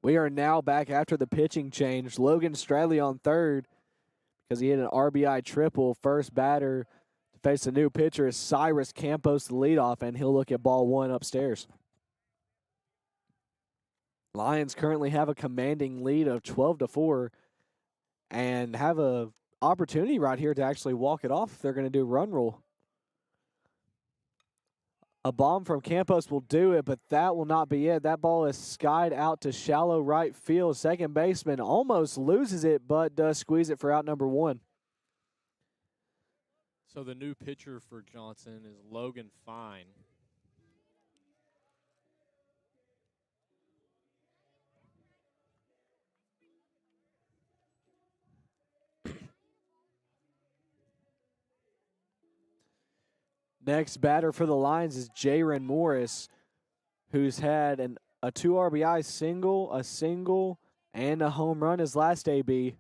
We are now back after the pitching change. Logan Stradley on third because he hit an RBI triple. First batter to face the new pitcher is Cyrus Campos, the leadoff, and he'll look at ball one upstairs. Lions currently have a commanding lead of 12-4 and have a opportunity right here to actually walk it off if they're going to do run rule. A bomb from Campos will do it, but that will not be it. That ball is skied out to shallow right field. Second baseman almost loses it, but does squeeze it for out number one. So the new pitcher for Johnson is Logan Fine. Next batter for the Lions is Jaron Morris, who's had a 2 RBI single, a single, and a home run his last AB.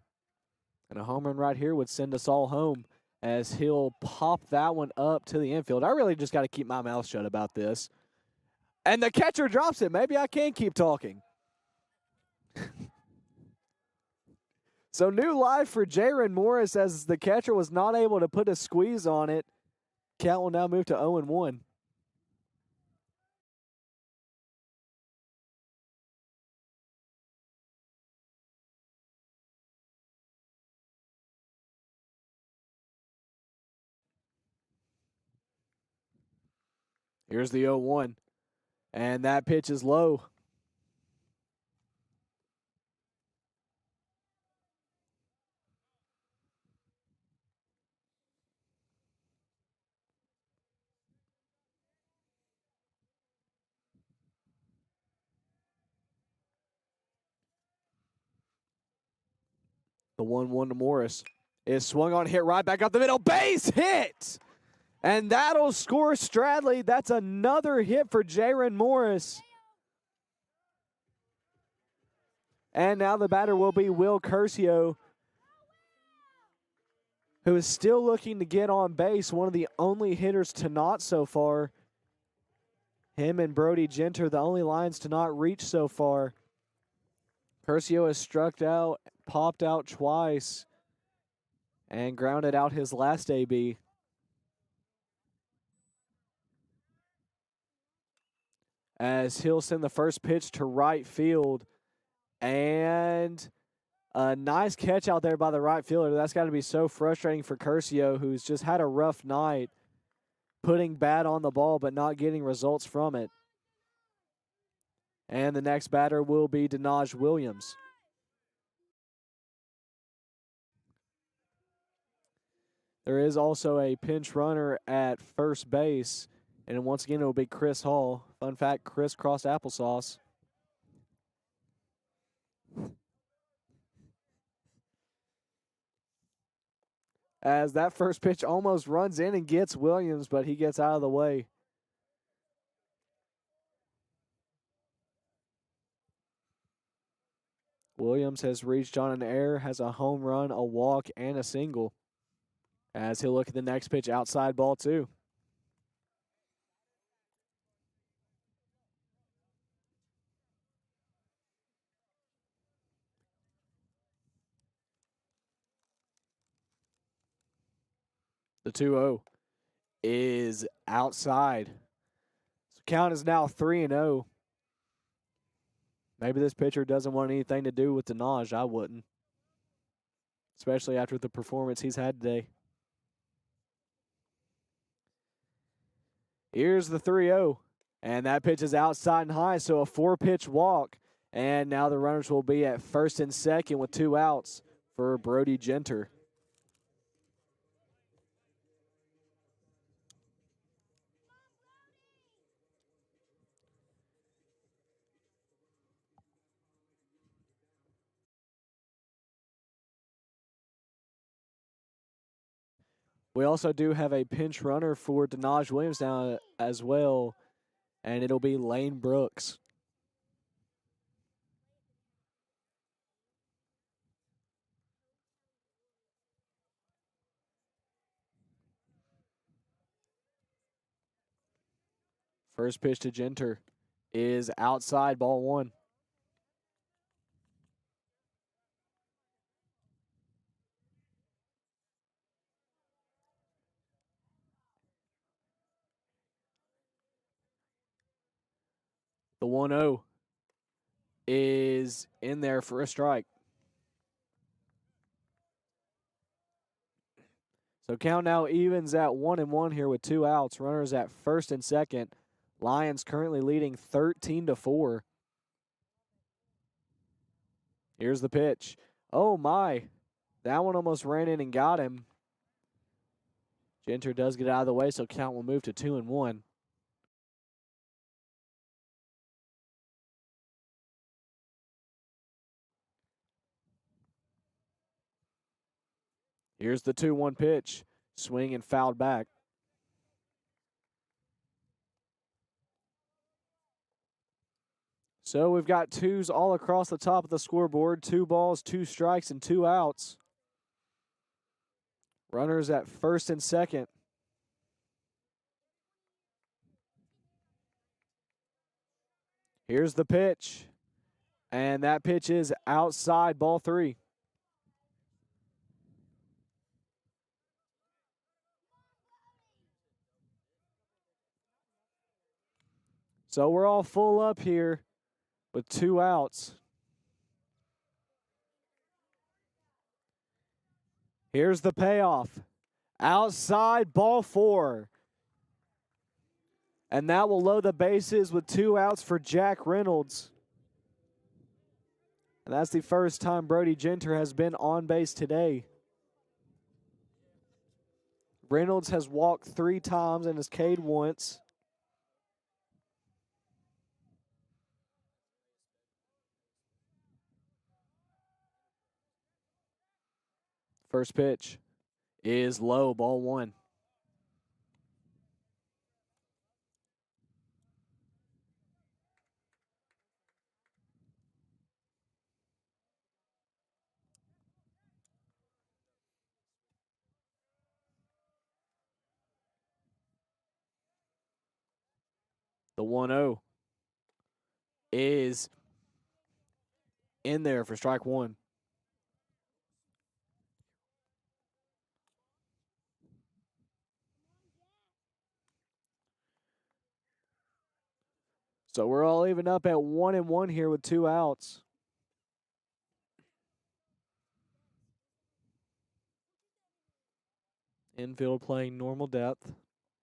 And a home run right here would send us all home as he'll pop that one up to the infield. I really just got to keep my mouth shut about this. And the catcher drops it. Maybe I can keep talking. So new life for Jaron Morris as the catcher was not able to put a squeeze on it. Count will now move to 0-1. Here's the 0-1. And that pitch is low. The 1-1 to Morris is swung on, hit right back up the middle. Base hit! And that'll score Stradley. That's another hit for Jaron Morris. And now the batter will be Will Curcio, who is still looking to get on base. One of the only hitters to not so far. Him and Brody Genter, the only Lions to not reach so far. Curcio has struck out, popped out twice, and grounded out his last AB. As he'll send the first pitch to right field. And a nice catch out there by the right fielder. That's got to be so frustrating for Curcio, who's just had a rough night putting bat on the ball but not getting results from it. And the next batter will be Denaj Williams. There is also a pinch runner at first base. And once again, it will be Chris Hall. Fun fact, crisscross applesauce. As that first pitch almost runs in and gets Williams, but he gets out of the way. Williams has reached on an error, has a home run, a walk, and a single. As he'll look at the next pitch, outside ball two. The 2-0 is outside. So count is now 3-0. Maybe this pitcher doesn't want anything to do with Denaj. I wouldn't. Especially after the performance he's had today. Here's the 3-0. And that pitch is outside and high, so a 4-pitch walk. And now the runners will be at first and second with 2 outs for Brody Genter. We also do have a pinch runner for Denaj Williams now as well, and it'll be Lane Brooks. First pitch to Genter is outside, ball one. The 1-0 is in there for a strike. So count now evens at 1-1 here with 2 outs. Runners at first and second. Lions currently leading 13-4. Here's the pitch. Oh my. That one almost ran in and got him. Genter does get out of the way, so count will move to 2-1. Here's the 2-1 pitch. Swing and fouled back. So we've got twos all across the top of the scoreboard. 2 balls, 2 strikes, and 2 outs. Runners at first and second. Here's the pitch. And that pitch is outside, ball 3. So we're all full up here with 2 outs. Here's the payoff. Outside, ball 4. And that will load the bases with 2 outs for Jack Reynolds. And that's the first time Brody Genter has been on base today. Reynolds has walked 3 times and has K'd once. First pitch is low, ball 1. The 1-0 is in there for strike 1. So we're all even up at 1-1 here with 2 outs. Infield playing normal depth.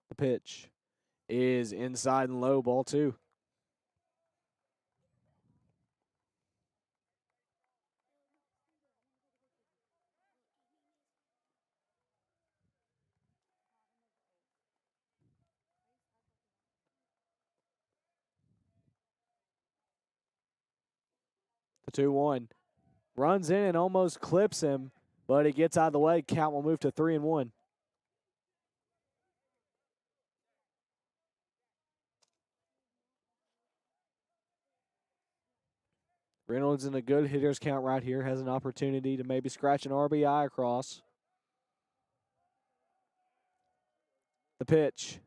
The pitch is inside and low, ball 2. The 2-1 runs in and almost clips him, but it gets out of the way. Count will move to 3-1. Reynolds in a good hitter's count right here. Has an opportunity to maybe scratch an RBI across. The pitch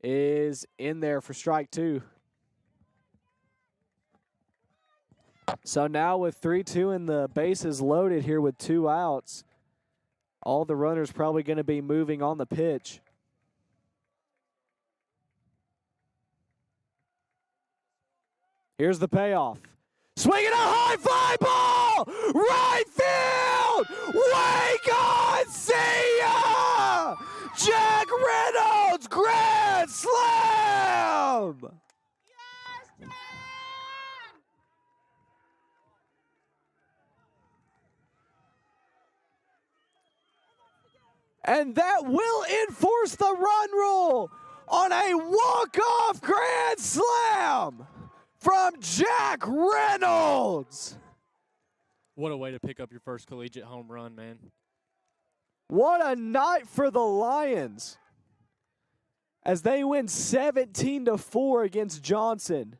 is in there for strike 2. So now with 3-2 and the bases loaded here with 2 outs, all the runners probably going to be moving on the pitch. Here's the payoff. Swinging a high fly ball! Right field! Wake on! See ya! Jack Reynolds, grand slam! And that will enforce the run rule on a walk-off grand slam from Jack Reynolds. What a way to pick up your first collegiate home run, man. What a night for the Lions as they win 17-4 against Johnson.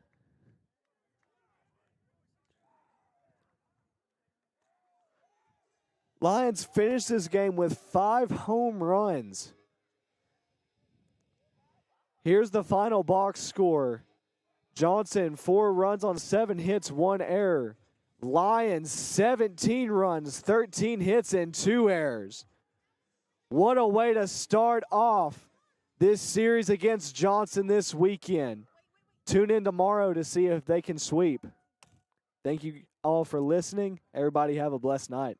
Lions finished this game with 5 home runs. Here's the final box score. Johnson, 4 runs on 7 hits, 1 error. Lions, 17 runs, 13 hits, and 2 errors. What a way to start off this series against Johnson this weekend. Tune in tomorrow to see if they can sweep. Thank you all for listening. Everybody have a blessed night.